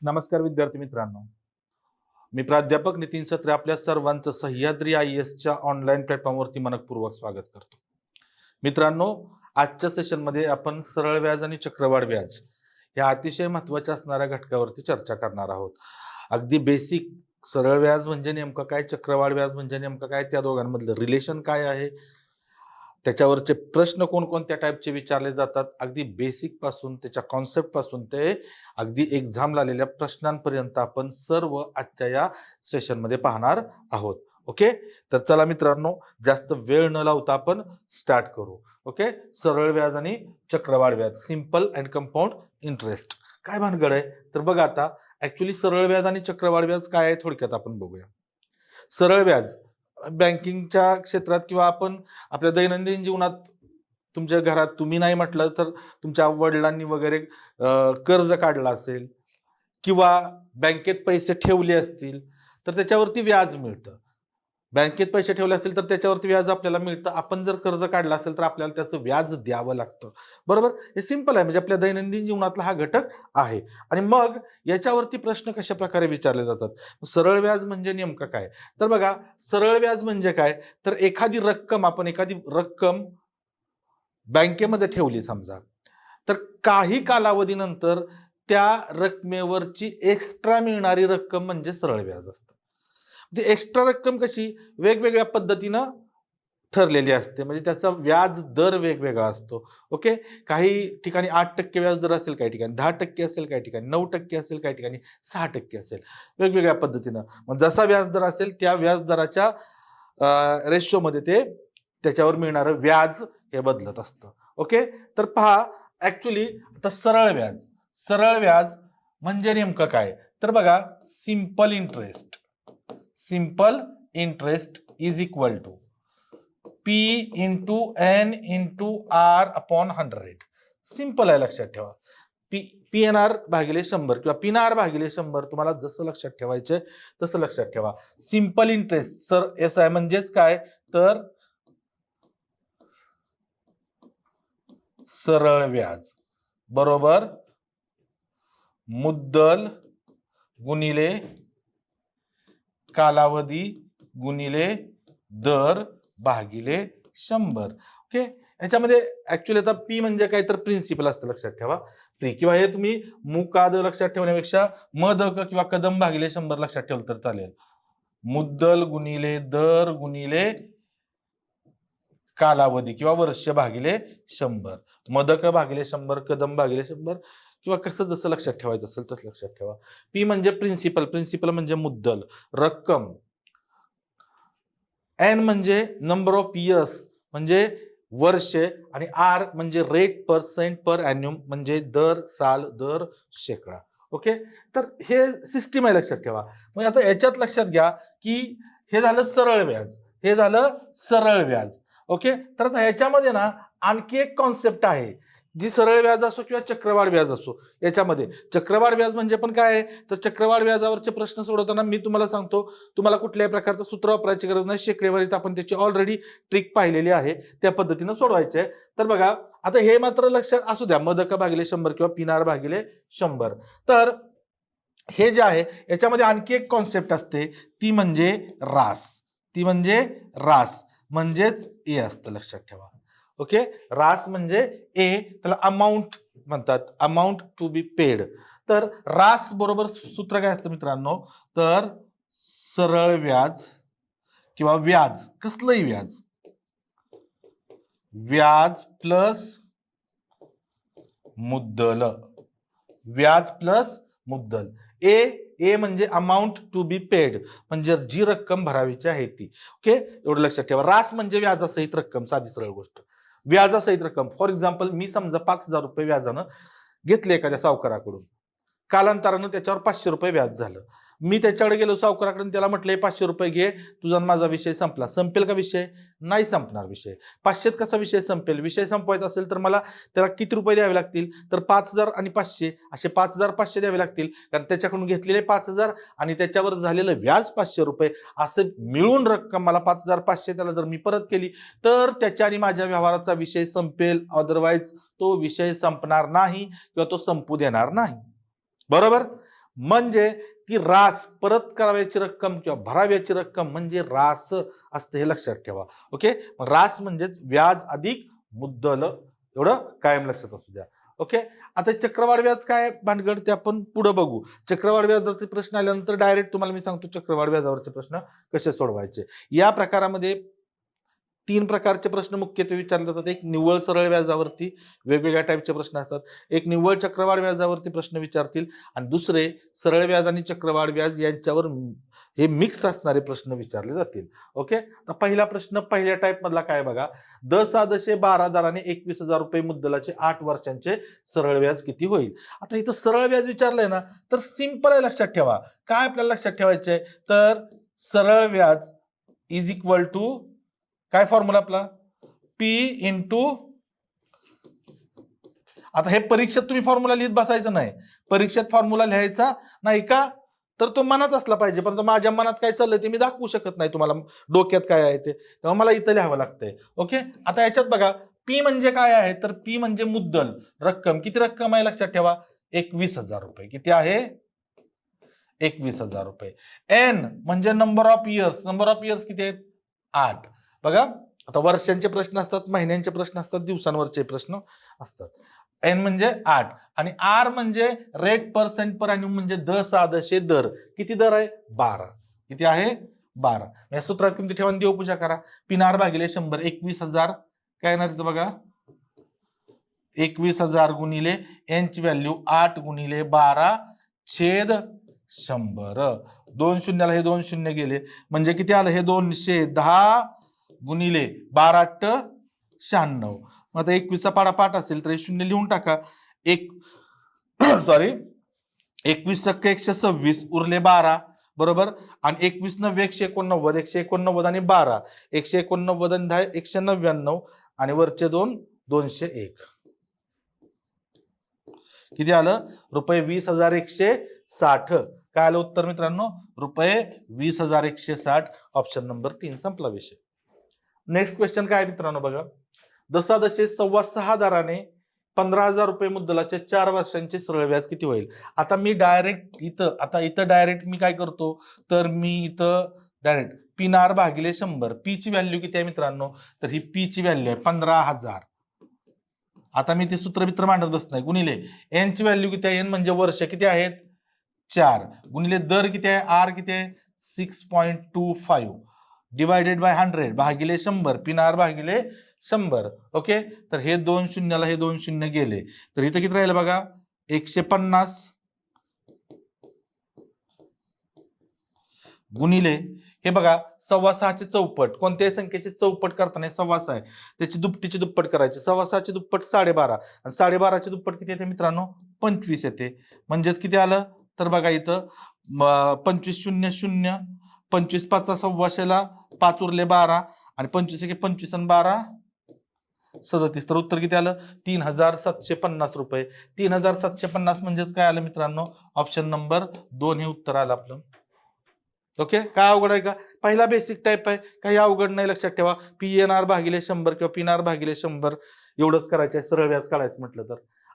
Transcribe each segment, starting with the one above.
नमस्कार विद्यार्थी मित्रांनो, मी प्राध्यापक नितीन सत्रे आपल्या सर्वांचं सह्याद्री IASच्या ऑनलाईन प्लॅटफॉर्मवरती मनपूर्वक स्वागत करतो. मित्रांनो, आजच्या सेशनमध्ये आपण सरळ व्याज आणि चक्रवाढ व्याज या अतिशय महत्त्वाच्या असणाऱ्या घटकावरती चर्चा करणार आहोत. अगदी बेसिक सरळ व्याज म्हणजे नेमकं काय, चक्रवाढ व्याज म्हणजे नेमकं काय, त्या दोघांमधलं रिलेशन काय आहे, त्याच्यावरचे प्रश्न कोणकोणत्या टाईपचे विचारले जातात, अगदी बेसिक पासून त्याच्या कॉन्सेप्ट पासून ते अगदी एक्झामला आलेल्या प्रश्नांपर्यंत आपण सर्व आजच्या या सेशनमध्ये पाहणार आहोत. ओके, तर चला मित्रांनो, जास्त वेळ न लावता आपण स्टार्ट करू. ओके, सरळ व्याज आणि चक्रवाढ व्याज, सिंपल अँड कंपाऊंड इंटरेस्ट. काय भानगड आहे तर बघा, आता ऍक्च्युली सरळ व्याज आणि चक्रवाढ व्याज काय आहे थोडक्यात आपण बघूया. सरळ व्याज बँकिंगच्या क्षेत्रात किंवा आपण आपल्या दैनंदिन जीवनात, तुमच्या घरात तुम्ही नाही म्हटलं तर तुमच्या वडिलांनी वगैरे कर्ज काढलं असेल किंवा बँकेत पैसे ठेवले असतील तर त्याच्यावरती व्याज मिळतं. बँकेत पैसे ठेवले असतील तर त्याच्यावरती व्याज आपल्याला मिळतं. आपण जर कर्ज काढलं असेल तर आपल्याला त्याचं व्याज द्यावं लागतं. बरोबर, हे सिंपल आहे. म्हणजे आपल्या दैनंदिन जीवनातला हा घटक आहे. आणि मग याच्यावरती प्रश्न कशा प्रकारे विचारले जातात. सरळ व्याज म्हणजे नेमकं काय तर बघा, सरळ व्याज म्हणजे काय तर एखादी रक्कम बँकेमध्ये ठेवली समजा, तर काही कालावधीनंतर त्या रकमेवरची एक्स्ट्रा मिळणारी रक्कम म्हणजे सरळ व्याज असतं. ती एक्स्ट्रा रक्कम कशी वेगवेगळ्या पद्धतीनं ठरलेली असते, म्हणजे त्याचा व्याज दर वेगवेगळा असतो. ओके, काही ठिकाणी 8% व्याज दर असेल, काही ठिकाणी 10% असेल, काही ठिकाणी 9% असेल, काही ठिकाणी 6% असेल, वेगवेगळ्या पद्धतीनं. मग जसा व्याज दर असेल त्या व्याजदराच्या रेशोमध्ये ते त्याच्यावर मिळणारं व्याज हे बदलत असतं. ओके, तर पहा, ऍक्च्युली आता सरळ व्याज म्हणजे नेमकं काय तर बघा, simple interest is equal to P into N into R upon 100. Simple आहे, लक्षात ठेवा. PNR भागिले 100 किंवा PNR भागिले 100, तुम्हाला जसं लक्षात ठेवायचंय तसं लक्षात ठेवा. सिंपल इंटरेस्ट सर SI म्हणजेच काय तर सरळ व्याज बरोबर मुद्दल गुणिले कालावधी गुणिले दर भागिले 100. ओके, याच्यामध्ये ऍक्च्युअली आता पी म्हणजे काय तर प्रिन्सिपल असतं, लक्षात ठेवा. प्री किंवा हे तुम्ही मुकाद लक्षात ठेवण्यापेक्षा मद किंवा कदम भागिले 100 लक्षात ठेवलं तर चालेल. मुद्दल गुणिले दर गुणिले कालावधी किंवा वर्ष भागिले 100, मदक भागिले 100, कदम भागिले 100 किंवा कसं जसं लक्षात ठेवायचं असेल तसं लक्षात ठेवा. पी म्हणजे प्रिन्सिपल म्हणजे मुद्दल रक्कम, एन म्हणजे नंबर ऑफ इयर्स म्हणजे वर्षे, आणि आर म्हणजे रेट पर्सेंट पर ॲन्युम म्हणजे दर साल दर शेकडा. ओके, तर हे सिस्टीम आहे, लक्षात ठेवा. म्हणजे आता याच्यात लक्षात घ्या की हे झालं सरळ व्याज. ओके, तर आता ह्याच्यामध्ये ना आणखी एक कॉन्सेप्ट आहे, जी सरळ व्याज असो किंवा चक्रवाढ व्याज असो. याच्यामध्ये चक्रवाढ व्याज म्हणजे पण काय आहे तर चक्रवाढ व्याजावरचे प्रश्न सोडवताना मी तुम्हाला सांगतो, तुम्हाला कुठल्याही प्रकारचं सूत्र वापरायची गरज नाही. शेकडेवारीत आपण त्याची ऑलरेडी ट्रिक पाहिलेली आहे, त्या पद्धतीनं सोडवायचे आहे. तर बघा, आता हे मात्र लक्षात असू द्या, मदक भागिले 100 किंवा पिनार भागिले 100. तर हे जे आहे याच्यामध्ये आणखी एक कॉन्सेप्ट असते, ती म्हणजे रास म्हणजेच ए असतं, लक्षात ठेवा. ओके, रास म्हणजे ए, त्याला अमाऊंट म्हणतात, अमाऊंट टू बी पेड. तर रास बरोबर सूत्र काय असतं मित्रांनो तर सरळ व्याज किंवा व्याज, कसलंही व्याज प्लस मुद्दल. ए म्हणजे अमाऊंट टू बी पेड, म्हणजे जी रक्कम भरावीची आहे ती. ओके, एवढं लक्षात ठेवा. रास म्हणजे व्याजासहित रक्कम, साधी सरळ गोष्ट, व्याजासहित रक्कम. फॉर एक्झाम्पल, मी समजा 5,000 रुपये व्याजानं घेतले एखाद्या सावकाराकडून, कालांतरानं त्याच्यावर 500 रुपये व्याज झालं. मी त्याच्याकडे गेलो सावकाराकडे, त्याला म्हटलं 500 रुपये घे, तुझा माझा विषय संपला. संपेल का विषय? नाही संपणार विषय. 500 कसा विषय संपेल? विषय संपवायचा असेल तर मला त्याला किती रुपये द्यावे लागतील तर 5,000 आणि 500 असे 5,500 द्यावे लागतील, कारण त्याच्याकडून घेतलेले 5,000 आणि त्याच्यावर झालेलं व्याज 500 रुपये, असं मिळून रक्कम मला 5,500 त्याला जर मी परत केली तर त्याच्या आणि माझ्या व्यवहाराचा विषय संपेल. अदरवाईज तो विषय संपणार नाही किंवा तो संपू देणार नाही. बरोबर, म्हणजे ती रास परत करावयाची रक्कम किंवा भराव्याची रक्कम म्हणजे रास असते, हे लक्षात ठेवा. ओके, मग रास म्हणजेच व्याज अधिक मुद्दल, एवढं कायम लक्षात असू द्या. ओके, आता चक्रवाढ व्याज काय भानगड ते आपण पुढे बघू. चक्रवाढ व्याजाचे प्रश्न आल्यानंतर डायरेक्ट तुम्हाला मी सांगतो चक्रवाढ व्याजावरचे प्रश्न कसे सोडवायचे. या प्रकारामध्ये 3 प्रकारचे प्रश्न मुख्यत्वे विचारले जातात. एक निव्वळ सरळ व्याजावरती वेगवेगळ्या टाईपचे प्रश्न असतात. एक निव्वळ चक्रवाढ व्याजावरती प्रश्न विचारतील आणि दुसरे सरळ व्याज आणि चक्रवाढ व्याज यांच्यावर हे मिक्स असणारे प्रश्न विचारले जातील. ओके, तर पहिला प्रश्न पहिल्या टाईप मधला काय बघा. 10,12 दराने 21,000 रुपये मुद्दलाचे 8 वर्षांचे सरळ व्याज किती होईल. आता इथं सरळ व्याज विचारलंय ना, तर सिंपल आहे, लक्षात ठेवा. काय आपल्याला लक्षात ठेवायचे आहे, तर सरळ व्याज इज इक्वल टू काय फॉर्म्युला आपला, पी इंटू, आता हे परीक्षेत तुम्ही फॉर्म्युला लिहित बसायचं नाही. परीक्षेत फॉर्म्युला लिहायचा नाही का, तर तो मनात असला पाहिजे. पण माझ्या मनात काय चाललंय ते मी दाखवू शकत नाही तुम्हाला, डोक्यात काय आहे ते, तेव्हा मला इथं लिहावं लागतंय. ओके, आता याच्यात बघा पी म्हणजे काय आहे, तर पी म्हणजे मुद्दल रक्कम. किती रक्कम आहे लक्षात ठेवा, 21,000 रुपये. किती आहे, 21,000 रुपये. एन म्हणजे number of years. Number of years किती आहेत, 8. बघा, आता वर्षांचे प्रश्न असतात, महिन्यांचे प्रश्न असतात, दिवसांवरचे प्रश्न असतात. एन म्हणजे 8 आणि आर म्हणजे रेट पर्सेंट पर एन्युम म्हणजे दशे दर. किती दर आहे, 12. किती आहे, 12. या सूत्रात किमती ठेवून देवपूजा करा. पिनार भागिले 100, 21,000 काय येणार इथं बघा, 21,000 गुणिले एन ची व्हॅल्यू 8 गुणिले 12 छेद 100. 2 शून्याला हे 2 शून्य गेले म्हणजे किती आलं, हे 210 गुणिले 12 96. मग आता 21चा पाडा 5 असेल तर हे शून्य लिहून टाका. एक सॉरी 21 × 126 उरले 12 बरोबर. आणि 21 × 189, 189 आणि 12, 189 आणि 10 199 आणि वरचे 2 201. किती आलं, रुपये 20,160. काय आलं उत्तर मित्रांनो, रुपये 20,160. ऑप्शन नंबर 3 संपला विषय. नेक्स्ट क्वेश्चन काय मित्रांनो बघा. 10,6 दराने 15,000 रुपये मुद्दलाचे 4 वर्षांचे सरळ व्याज किती होईल. आता मी डायरेक्ट इथं डायरेक्ट मी काय करतो, तर मी इथं डायरेक्ट पिनार भागिले 100. पी ची व्हॅल्यू किती आहे मित्रांनो, तर ही पी ची व्हॅल्यू आहे 15,000. आता मी ते सूत्रमित्र मांडत बसत नाही. गुणिले एन ची व्हॅल्यू किती आहे, एन म्हणजे वर्ष किती आहेत 4, गुणिले दर किती आहे, आर किती आहे 6.25 डिवायडेड बाय 100 भागिले 100, पिनार भागिले 100. ओके, तर हे 2 शून्याला हे 2 शून्य गेले तर इथं किती राहिलं बघा, 150 गुणिले हे बघा 6.25चे चौपट, कोणत्याही संख्येचे चौपट करताना 6.25 आहे, त्याची दुपटीची दुप्पट करायची. 6.25ची दुप्पट 12.5 आणि 12.5ची दुप्पट किती येते मित्रांनो, 25 येते. म्हणजेच किती आलं, तर बघा इथं 25 शून्य शून्य, 25 5 600ला 5 उरले 12 आणि 25 1 25 आणि 12 37. तर उत्तर किती आलं, 3,750 रुपये. 3,750 म्हणजेच काय आलं मित्रांनो, ऑप्शन नंबर 2 हे उत्तर आलं आपलं. ओके, काय अवघड आहे का, पहिला बेसिक टाईप आहे, काही अवघड नाही. लक्षात ठेवा, पीएनआर भागिले 100 किंवा पिनार भागिले 100 एवढंच करायचं आहे सरळ व्याज काढायचं म्हटलं तर.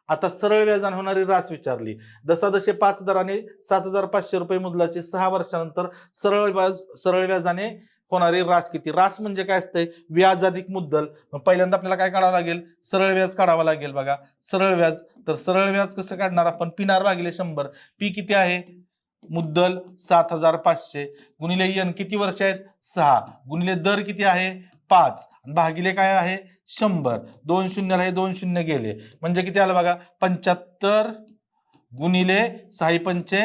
आता सरळ व्याजाने होणारी रास विचारली. 10,5 दराने 7,500 रुपये मुद्दलाचे 6 वर्षानंतर सरळ व्याजाने होणारी रास किती. रास म्हणजे काय असतंय, व्याज अधिक मुद्दल. पहिल्यांदा आपल्याला काय काढावं लागेल, सरळ व्याज काढावं लागेल. बघा सरळ व्याज, तर सरळ व्याज कसं काढणार आपण, पिनार भागिले 100. पी किती आहे, मुद्दल 7,500 गुणिले एन किती वर्ष आहेत 6 गुणिले दर किती आहे 5 भागिले काय आहे 100. 2 शून्याला हे 2 शून्य गेले म्हणजे किती आलं बघा, 75 गुणिले 6 पंचे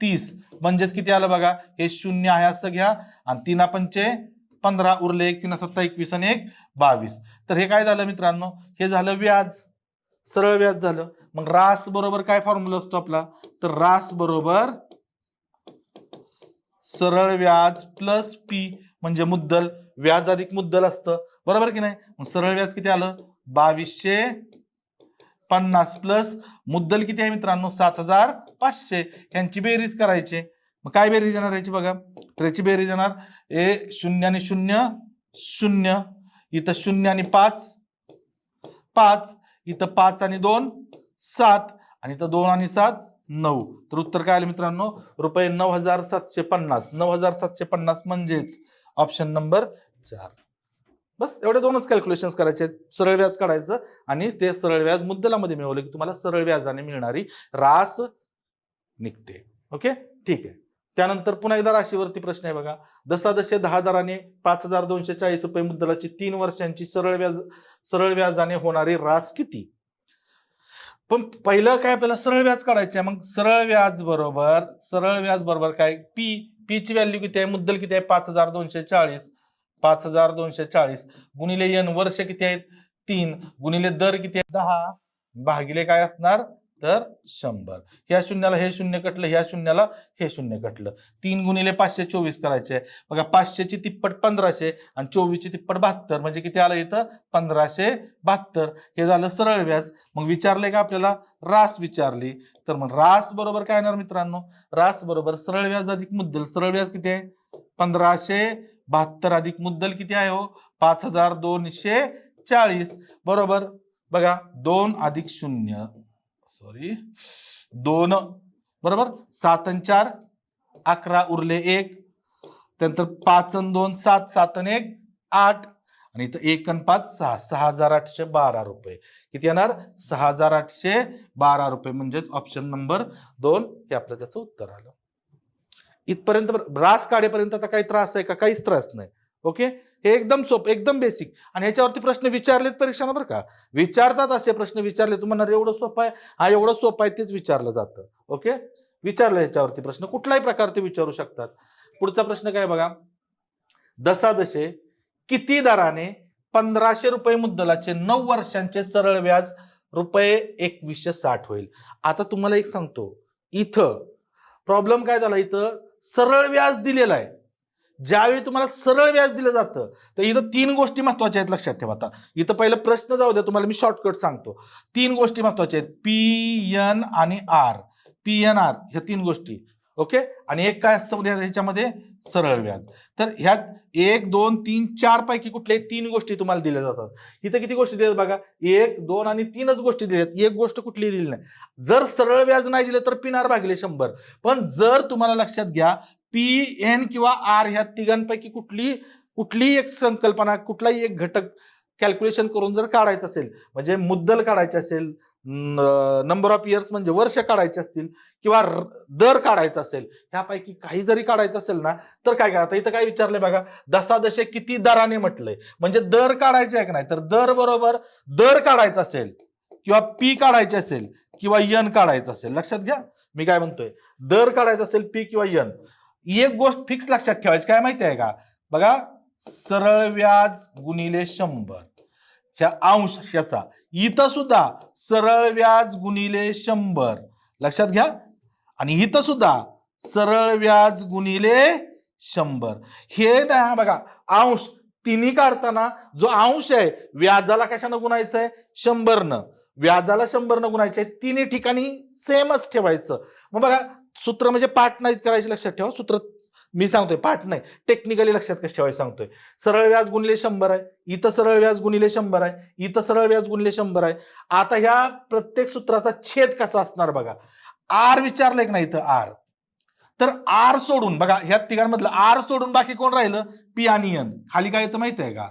30 म्हणजेच किती आलं बघा, हे शून्य आहे असं घ्या आणि 3 पंचे 15 उरले 1 3 7 21 आणि 1 22. तर हे काय झालं मित्रांनो, हे झालं व्याज, सरळ व्याज झालं. मग रास बरोबर काय फॉर्म्युला असतो आपला, तर रास बरोबर सरळ व्याज प्लस पी म्हणजे मुद्दल, व्याज अधिक मुद्दल असतं बरोबर की नाही. मग सरळ व्याज किती आलं 2250 प्लस मुद्दल किती आहे मित्रांनो 7,500. यांची बेरीज करायची. मग काय बेरीज येणार याची बघा, तर याची बेरीज येणार शून्य आणि शून्य शून्य, इथं शून्य आणि 5 5, इथं 5 आणि 2 7 आणि इथं 2 आणि 7 9. तर उत्तर काय आलं मित्रांनो, रुपये 9,750. 9,750 म्हणजेच ऑप्शन नंबर 4. बस एवढे दोनच कॅल्क्युलेशन्स करायचे, सरळ व्याज काढायचं आणि ते सरळ व्याज मुद्दलामध्ये मिळवलं की तुम्हाला सरळ व्याजाने मिळणारी रास निघते. ओके, ठीक आहे. त्यानंतर पुन्हा एकदा राशीवरती प्रश्न आहे बघा. दशादशे 10 दराने 5,240 रुपये मुद्दलाची 3 वर्षांची सरळ व्याजाने होणारी रास किती? पण पहिलं काय, आपल्याला सरळ व्याज काढायचे आहे. मग सरळ व्याज बरोबर काय, पी ची व्हॅल्यू किती आहे, मुद्दल किती आहे 5,240. 5,240 गुणिले एन, वर्ष किती आहेत 3, गुणिले दर किती आहे 10, भागिले काय असणार तर 100. ह्या शून्याला हे शून्य कटलं, ह्या शून्याला हे शून्य कटलं. 3 गुणिले 524 करायचे. बघा 500 ची तिप्पट 1500 आणि 24 ची तिप्पट 72, म्हणजे किती आलं इथं 1572. हे झालं सरळ व्याज. मग विचारले का आपल्याला रास विचारली, तर मग रास बरोबर काय येणार मित्रांनो, रास बरोबर सरळ व्याज अधिक मुद्दल. सरळ व्याज किती आहे 1572 अधिक मुद्दल किती आहे हो 5,240 बरोबर. बघा 2 अधिक 0 2 बरोबर, 7 आणि 4 11 उरले 1, त्यानंतर 5 आणि 2 7, 7 आणि 1 8, आणि इथं 1 आणि 5 6, 6,812 रुपये. किती येणार 6,812 रुपये, म्हणजेच ऑप्शन नंबर 2 हे आपलं त्याचं उत्तर आलं. इथपर्यंत रास काढेपर्यंत आता काही त्रास आहे का, काहीच त्रास नाही. ओके, हे एकदम सोपं, एकदम बेसिक. आणि ह्याच्यावरती प्रश्न विचारलेत परीक्षांना बरं का, विचारतात असे प्रश्न विचारले. तुम्हाला एवढं सोपं आहे, हा एवढं सोपं आहे तेच विचारलं जातं. ओके, विचारलं ह्याच्यावरती प्रश्न कुठलाही प्रकार ते विचारू शकतात. पुढचा प्रश्न काय बघा, दशादशे किती दराने 1,500 रुपये मुद्दलाचे 9 वर्षांचे सरळ व्याज रुपये 2160 होईल. आता तुम्हाला एक सांगतो, इथं प्रॉब्लेम काय झाला, इथं सरळ व्याज दिलेलं आहे. ज्यावेळी तुम्हाला सरळ व्याज दिलं जातं तर इथं 3 गोष्टी महत्वाच्या आहेत, लक्षात ठेवा. आता इथं पहिलं प्रश्न जाऊ द्या, तुम्हाला मी शॉर्टकट सांगतो. 3 गोष्टी महत्वाच्या आहेत, पी एन आणि आर. पी एन आर ह्या 3 गोष्टी. ओके, आणि एक काय असतं ह्याच्यामध्ये सरळ व्याज. तर ह्यात 1 2 3 4 पैकी कुठले 3 गोष्टी तुम्हाला दिल्या जातात. इथं किती गोष्टी दिल्यात बघा, 1 2 आणि 3च गोष्टी दिल्यात, एक गोष्ट कुठली दिली नाही. जर सरळ व्याज नाही दिलं तर पिनार भागिले 100. पण जर तुम्हाला लक्षात घ्या, पी एन किंवा आर ह्या तिघांपैकी कुठलीही एक संकल्पना, कुठलाही एक घटक कॅल्क्युलेशन करून जर काढायचं असेल, म्हणजे मुद्दल काढायचे असेल, नंबर ऑफ इयर्स म्हणजे वर्ष काढायचे असतील, किंवा दर काढायचा असेल, ह्यापैकी काही जरी काढायचं असेल ना, तर काय करा. इथं काय विचारलंय बघा, दशादशे किती दराने म्हटलंय, म्हणजे दर काढायचे आहे की नाही. तर दर बरोबर दर काढायचा असेल, किंवा पी काढायचे असेल, किंवा यन काढायचं असेल, लक्षात घ्या मी काय म्हणतोय, दर काढायचा असेल पी किंवा यन, एक गोष्ट फिक्स लक्षात ठेवायची, काय माहिती आहे का बघा, सरळ व्याज गुणिले 100 ह्या अंश ह्याचा, इथं सुद्धा सरळ व्याज गुणिले 100 लक्षात घ्या, आणि इथं सुद्धा सरळ व्याज गुणिले 100. हे ना बघा, अंश तिन्ही काढताना जो अंश आहे व्याजाला कशानं गुणायचं आहे 100 न, व्याजाला 100 न गुणायचे, तिन्ही ठिकाणी सेमच ठेवायचं. मग बघा सूत्र म्हणजे पाठ नाहीच करायचे, लक्षात ठेवा. सूत्र मी सांगतोय, पाठ नाही, टेक्निकली लक्षात कसं ठेवायचं सांगतोय. सरळ व्याज गुणिले 100 आहे, इथं सरळ व्याज गुणिले 100 आहे, इथं सरळ व्याज गुणिले 100 आहे. आता ह्या प्रत्येक सूत्राचा छेद कसा असणार बघा, आर विचारलंय की नाही इथं आर, तर आर सोडून बघा ह्या तिघांमधलं आर सोडून बाकी कोण राहिलं, पी आणि एन. खाली काय येतं माहिती आहे का,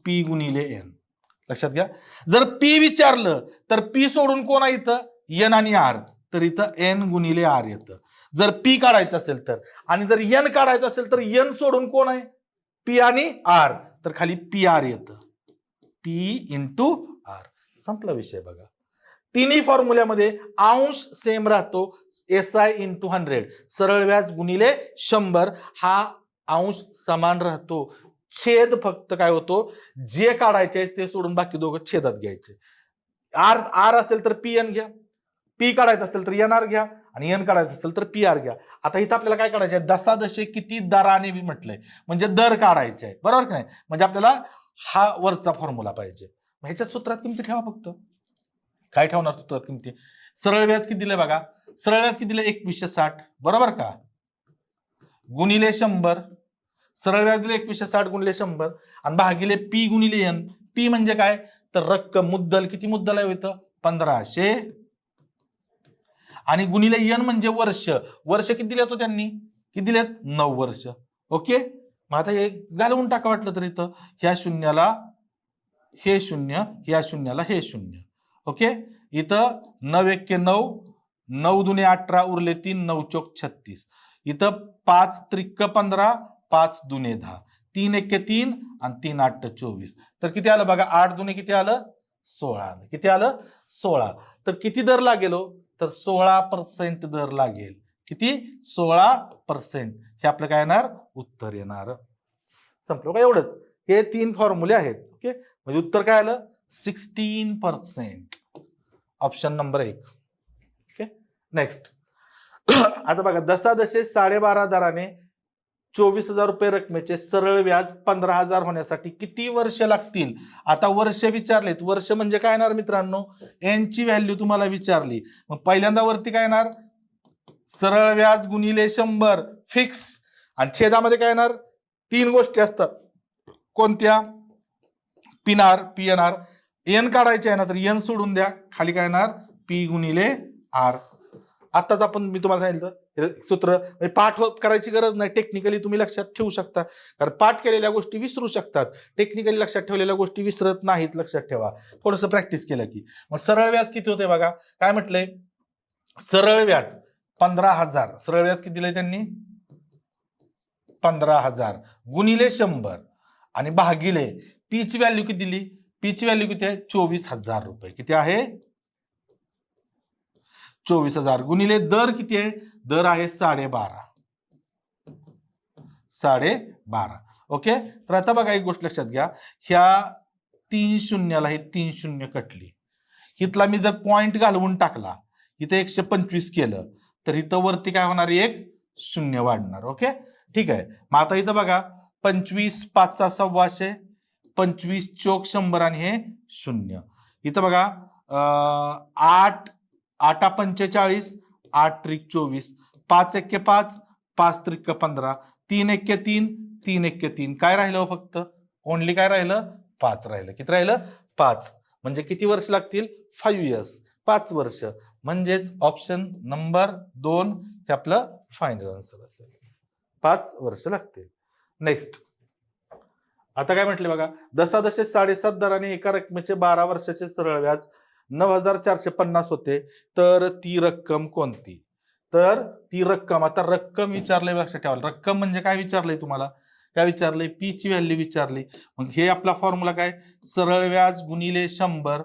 पी गुणिले एन. लक्षात घ्या, जर पी विचारलं तर पी सोडून कोण आहे इथं, एन आणि आर, तर इथं एन गुणिले आर येतं. जर पी काढायचं असेल तर, आणि जर एन काढायचं असेल तर एन सोडून कोण आहे, पी आणि आर, तर खाली पी आर येतं, पी इंटू आर. संपला विषय बघा. तिन्ही फॉर्म्युल्यामध्ये अंश सेम राहतो, SI इंटू 100, सरळ व्याज गुणिले 100 हा अंश समान राहतो. छेद फक्त काय होतो, जे काढायचे ते सोडून बाकी दोघं छेदात घ्यायचे. आर आर असेल तर पी एन घ्या, पी काढायचं असेल तर एन आर घ्या, आणि एन काढायचं असेल तर पी आर घ्या. आता इथं आपल्याला काय काढायचं आहे, दशादशे किती दराने म्हटलंय, म्हणजे दर काढायचे आहे, बरोबर की नाही. म्हणजे आपल्याला हा वरचा फॉर्म्युला पाहिजे. ह्याच्या सूत्रात किमती ठेवा फक्त. काय ठेवणार सूत्रात किमती, सरळ व्याज किती दिलंय बघा, सरळ व्याज किती दिलंय 2160 बरोबर का, गुणिले 100, सरळ व्याज दिले 2160 गुणिले 100, आणि भागिले पी गुणिले एन. पी म्हणजे काय तर रक्कम, मुद्दल, किती मुद्दल आहे इथं 1500, आणि गुणिले n म्हणजे वर्ष. वर्ष किती दिले होते त्यांनी? किती दिलेत? 9 वर्ष. ओके, मग आता हे घालवून टाका वाटलं तर इथं ह्या शून्याला हे शून्य, ह्या शून्याला हे शून्य. ओके, इथं 9 एक्के 9, 9 दुने 18 उरले 3, 9 चोक 36. इथं 5 त्रिक 15, 5 दुने 10, 3 एक्के 3 आणि 3 8 24. तर किती आलं बघा? 8 दुने किती आलं? 16 आलं. किती आलं? 16. तर किती दर लागेल हो? तर 16% दर लागेल. किती? 16%. हे आपलं काय येणार? उत्तर येणार. संपलं का? एवढंच. हे 3 फॉर्म्युले आहेत. ओके, म्हणजे उत्तर काय आलं? 16%. Option number 1. Okay, next. आता बघा, दशादशे 12.5 दराने 24,000 रुपये रकमेचे सरळ व्याज 15,000 होण्यासाठी किती वर्ष लागतील? आता वर्ष विचारलेत. वर्ष म्हणजे काय येणार मित्रांनो? एन ची व्हॅल्यू तुम्हाला विचारली. मग पहिल्यांदा वरती काय येणार? सरळ व्याज गुणिले 100 फिक्स, आणि छेदामध्ये काय येणार? 3 गोष्टी असतात. कोणत्या? पीएनआर. पीएनआर एन काढायचे आहे ना, तर एन सोडून द्या. खाली काय येणार? पी गुणिले आर. आताच मी तुम्हाला सांगितलं सूत्र. पाठ करायची गरज नाही, टेक्निकली तुम्ही लक्षात ठेवू शकता. कारण पाठ केलेल्या गोष्टी विसरू शकतात, टेक्निकली लक्षात ठेवलेल्या गोष्टी विसरत नाहीत. लक्षात ठेवा, थोडस प्रॅक्टिस केलं की. मग सरळ व्याज किती होते बघा? काय म्हटलंय? सरळ व्याज 15,000. सरळ व्याज किती दिलंय त्यांनी? 15,000 गुणिले 100 आणि भागिले पी ची व्हॅल्यू किती दिली? पी ची व्हॅल्यू किती आहे? 24,000 रुपये. किती आहे? 24,000 गुणिले दर किती आहे? दर आहे 12.5. 12.5. ओके, तर आता बघा एक गोष्ट लक्षात घ्या. ह्या 3 शून्याला हे 3 शून्य कटली. इथला मी जर पॉइंट घालवून टाकला, इथं 125 केलं, तर इथं वरती काय होणार? एक शून्य वाढणार. ओके, ठीक आहे. मग आता इथं बघा, 25 5 125, 25 चोक 100 आणि हे शून्य. इथं बघा 8 8 45, 8 त्रिक 24, 5 एक्के 5, 5 त्रिक 15, 3 एक्के 3, 3 एक्के 3. काय राहिलं फक्त? ओनली काय राहिलं? 5 राहिलं. किती राहिलं? 5. म्हणजे किती वर्ष लागतील? 5 इयर्स. 5 वर्ष. म्हणजेच ऑप्शन नंबर 2 हे आपलं फायनल आन्सर असेल. 5 वर्ष लागतील. नेक्स्ट. आता काय म्हटले बघा, दशादशे 7.5 दराने एका रकमेचे 12 वर्षाचे सरळ व्याज 9,450 होते, तर ती रक्कम कोणती? तर ती रक्कम, आता रक्कम विचारलंय, लक्षात ठेवा. रक्कम म्हणजे काय विचारलंय तुम्हाला? काय विचारलंय? पी ची व्हॅल्यू विचारली. मग हे आपला फॉर्म्युला काय? सरळ व्याज गुणिले 100.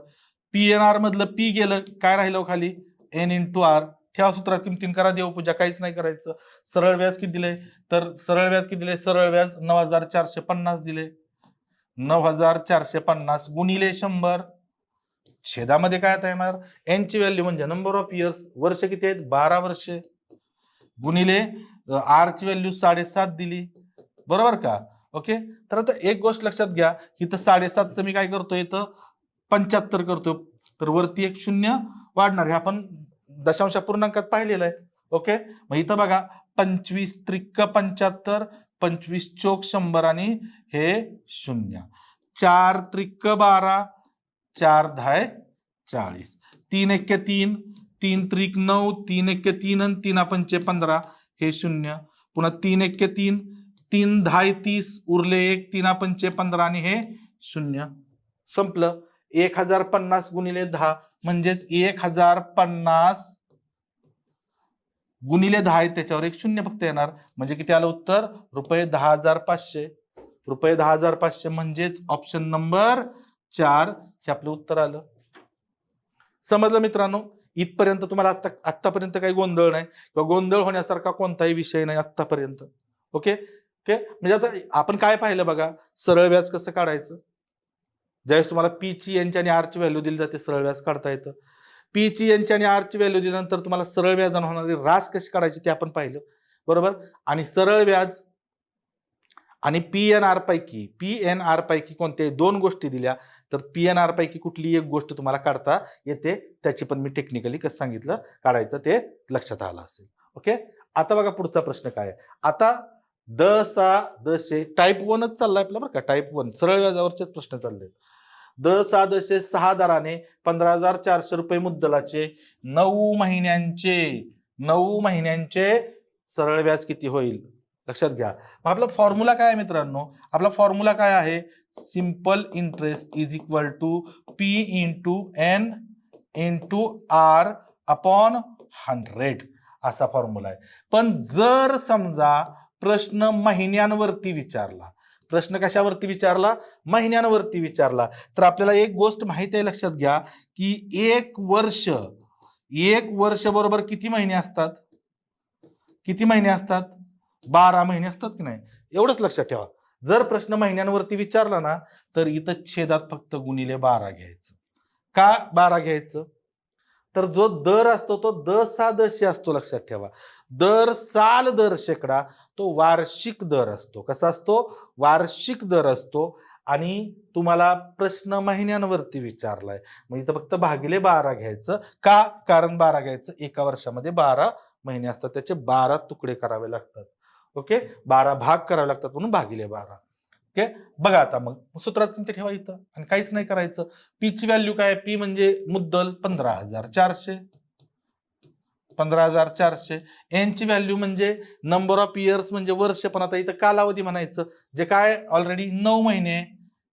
पीएनआर मधलं पी गेलं, काय राहिलं खाली? N into R. ठेवा सूत्रात, किमतीन करा देवपूजा, काहीच नाही करायचं. सरळ व्याज किती दिले? तर सरळ व्याज किती दिले? सरळ व्याज 9,450 दिले. 9,450 गुणिले 100. छेदामध्ये काय आता येणार? एन ची व्हॅल्यू म्हणजे नंबर ऑफ इयर्स. वर्ष किती आहेत? 12 वर्षे. गुणिले आर ची व्हॅल्यू 7.5 दिली. बरोबर का? ओके, तर आता एक गोष्ट लक्षात घ्या, इथं 7.5चं मी काय करतोय? इथं 75 करतोय, तर वरती एक शून्य वाढणार. हे आपण दशांश पूर्णांकात पाहिलेलं आहे. ओके, मग इथं बघा 25 त्रिक 75, 25 चोक 100 आणि हे शून्य. 4 त्रिक 12, 4 10 40, 3 एक्के 3, 3 त्रिक 9, 3 एक्के 3 आणि 3 पंचे 15, हे शून्य. पुन्हा 3 एक्के 3, 3 10 30, उरले 1, 3 पंचे 15 आणि हे शून्य. संपलं. 1,050 गुणिले 10 म्हणजेच 1,050 गुणिले 10 आहे, त्याच्यावर एक शून्य फक्त येणार. म्हणजे किती आलं उत्तर? रुपये 10,500. रुपये 10,500 म्हणजेच ऑप्शन नंबर 4 हे आपलं उत्तर आलं. समजलं मित्रांनो? इथपर्यंत तुम्हाला आतापर्यंत काही गोंधळ नाही किंवा गोंधळ होण्यासारखा कोणताही विषय नाही आतापर्यंत. ओके ओके, म्हणजे आता आपण काय पाहिलं बघा, सरळ व्याज कसं काढायचं. ज्यावेळेस तुम्हाला पी ची, एन ची आणि आर ची व्हॅल्यू दिली जाते, सरळ व्याज काढता येतं. पी ची, एन ची आणि आर ची व्हॅल्यू दिल्यानंतर तुम्हाला सरळ व्याजाने होणारी रास कशी काढायची ते आपण पाहिलं. बरोबर. आणि सरळ व्याज आणि पीएनआर पैकी कोणत्याही 2 गोष्टी दिल्या, तर पीएनआर पैकी कुठली एक गोष्ट तुम्हाला काढता येते, त्याची पण मी टेक्निकली कसं सांगितलं काढायचं ते लक्षात आलं असेल. ओके, आता बघा पुढचा प्रश्न काय आहे. आता दशे टाईप 1च चाललाय आपला बरं का. टाईप 1 सरळ व्याजावरचेच प्रश्न चालले. द 6 दराने 15,400 रुपये मुद्दलाचे 9 महिन्यांचे सरळ व्याज किती होईल लक्षात घ्या. मग आपला फॉर्म्युला काय आहे मित्रांनो, आपला फॉर्म्युला काय आहे, simple interest is equal to P into N into R upon 100 असा फॉर्म्युला आहे. पण जर समजा प्रश्न महिन्यांवरती विचारला, प्रश्न कशावरती विचारला, महिन्यांवरती विचारला, तर आपल्याला एक गोष्ट माहिती आहे लक्षात घ्या की एक वर्ष बरोबर किती महिने असतात, किती महिने असतात, 12 महिने असतात की नाही, एवढंच लक्षात ठेवा. जर प्रश्न महिन्यांवरती विचारला ना तर इथं छेदात फक्त गुणिले 12 घ्यायचं. का 12 घ्यायचं, तर जो दर असतो तो द 6 असतो लक्षात ठेवा. दर साल दर शेकडा तो वार्षिक दर असतो. कसा असतो, वार्षिक दर असतो. आणि तुम्हाला प्रश्न महिन्यांवरती विचारलाय मग इथं फक्त भागिले 12 घ्यायचं. का, कारण 12 घ्यायचं, एका वर्षामध्ये 12 महिने असतात, त्याचे 12 तुकडे करावे लागतात. ओके, 12 भाग करावे लागतात म्हणून भागिले 12. ओके, बघा आता मग सूत्रात ते ठेवा इथं आणि काहीच नाही करायचं. पी ची व्हॅल्यू काय, पी म्हणजे मुद्दल 15,400, 15,400. एन ची व्हॅल्यू म्हणजे नंबर ऑफ इयर्स म्हणजे वर्ष, पण आता इथं कालावधी म्हणायचं, जे काय ऑलरेडी 9 महिने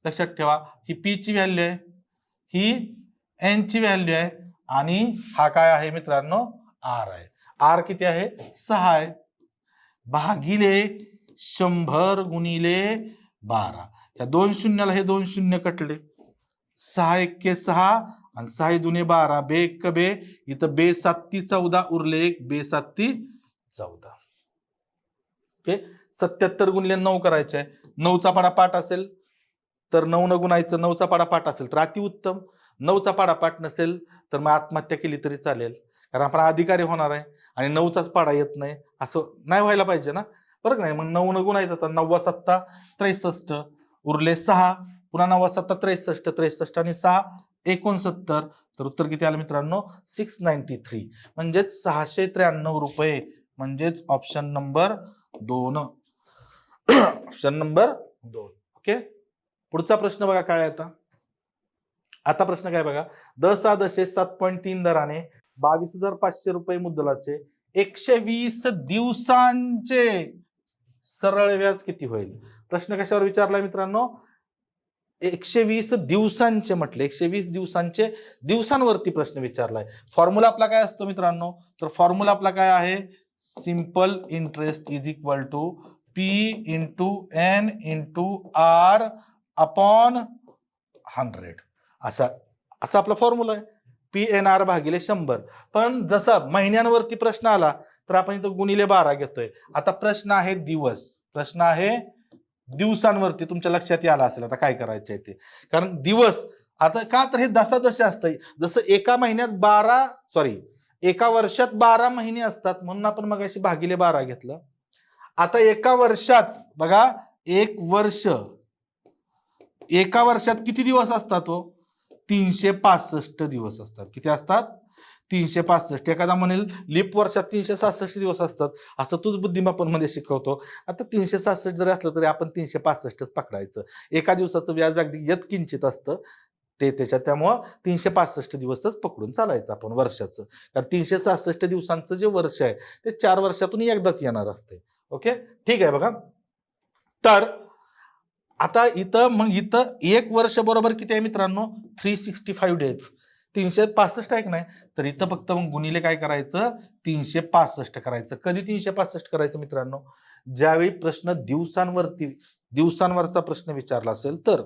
लक्षात ठेवा. ही पी ची व्हॅल्यू आहे, ही एन ची व्हॅल्यू आहे आणि हा काय आहे मित्रांनो, आर आहे. आर किती आहे, 6 आहे, भागिले 100 गुणिले 12. या 2 शून्याला हे 2 शून्य कटले, 6 एक्के 6 आणि 6 दुने 12, बे एक बे, इथं बे 7 14 उरले एक, बे 7 14. ओके, 77 गुणिले 9 करायचे आहे. 9चा पाडा पाठ असेल तर 9 न गुणायचं, 9चा पाडा पाठ असेल तर अतिउत्तम, 9चा पाडा पाठ नसेल तर मग आत्महत्या केली तरी चालेल, कारण आपण अधिकारी होणार आहे आणि 9चाच पाडा येत नाही, असं नाही व्हायला पाहिजे ना, बरं नाही. मग 9 न गुणायचं, तर 9 7 63 उरले 6, पुन्हा 9 7 63, 63 आणि 6 69, तर उत्तर किती आलं मित्रांनो, 693, म्हणजेच 693 रुपये, म्हणजेच option number 2. Option number 2. Okay, पुढचा प्रश्न बघा काय आहे आता. आता प्रश्न काय बघा, द 7.3 दराने 22,500 रुपये मुद्दलाचे 120 दिवसांचे सरळ व्याज किती होईल. प्रश्न कशावर विचारलाय मित्रांनो, 120 दिवसांचे म्हटले, 120 दिवसांचे दिवसांवरती प्रश्न विचारलाय. फॉर्म्युला आपला काय असतो मित्रांनो, तर फॉर्म्युला आपला काय आहे, simple interest is equal to P into N into R upon 100 असा आपला फॉर्म्युला आहे, पी एन आर भागिले 100. पण जसा महिन्यांवरती प्रश्न आला तर आपण इथं गुणिले 12 घेतोय. आता प्रश्न आहे दिवस, प्रश्न आहे दिवसांवरती, तुमच्या लक्षात आला असेल आता काय करायचं आहे ते, कारण दिवस आता का, तर हे दशादशा असतंय, जसं एका महिन्यात एका वर्षात 12 महिने असतात म्हणून आपण मगाशी भागिले 12 घेतलं. आता एका वर्षात बघा, एका वर्षात किती दिवस असतात हो, 365 दिवस असतात. किती असतात, 365. एखादा म्हणेल लीप वर्षात 366 दिवस असतात, असं तूच बुद्धिमापन मध्ये शिकवतो. आता 366 जरी असलं तरी आपण 365च पकडायचं. एका दिवसाचं व्याज अगदी यत्किंचित असतं ते त्याच्यात, त्यामुळं 365 दिवसच पकडून चालायचं आपण वर्षाचं, कारण 366 दिवसांचं जे वर्ष आहे ते 4 वर्षातून एकदाच येणार असते. ओके, ठीक आहे बघा. तर आता इथं एक वर्ष बरोबर किती आहे मित्रांनो, 365 डेज, 365 आहे की नाही, तर इथं फक्त मग गुणिले काय करायचं, 365 करायचं. कधी 365 करायचं मित्रांनो, ज्यावेळी प्रश्न दिवसांवरचा प्रश्न विचारला असेल तर.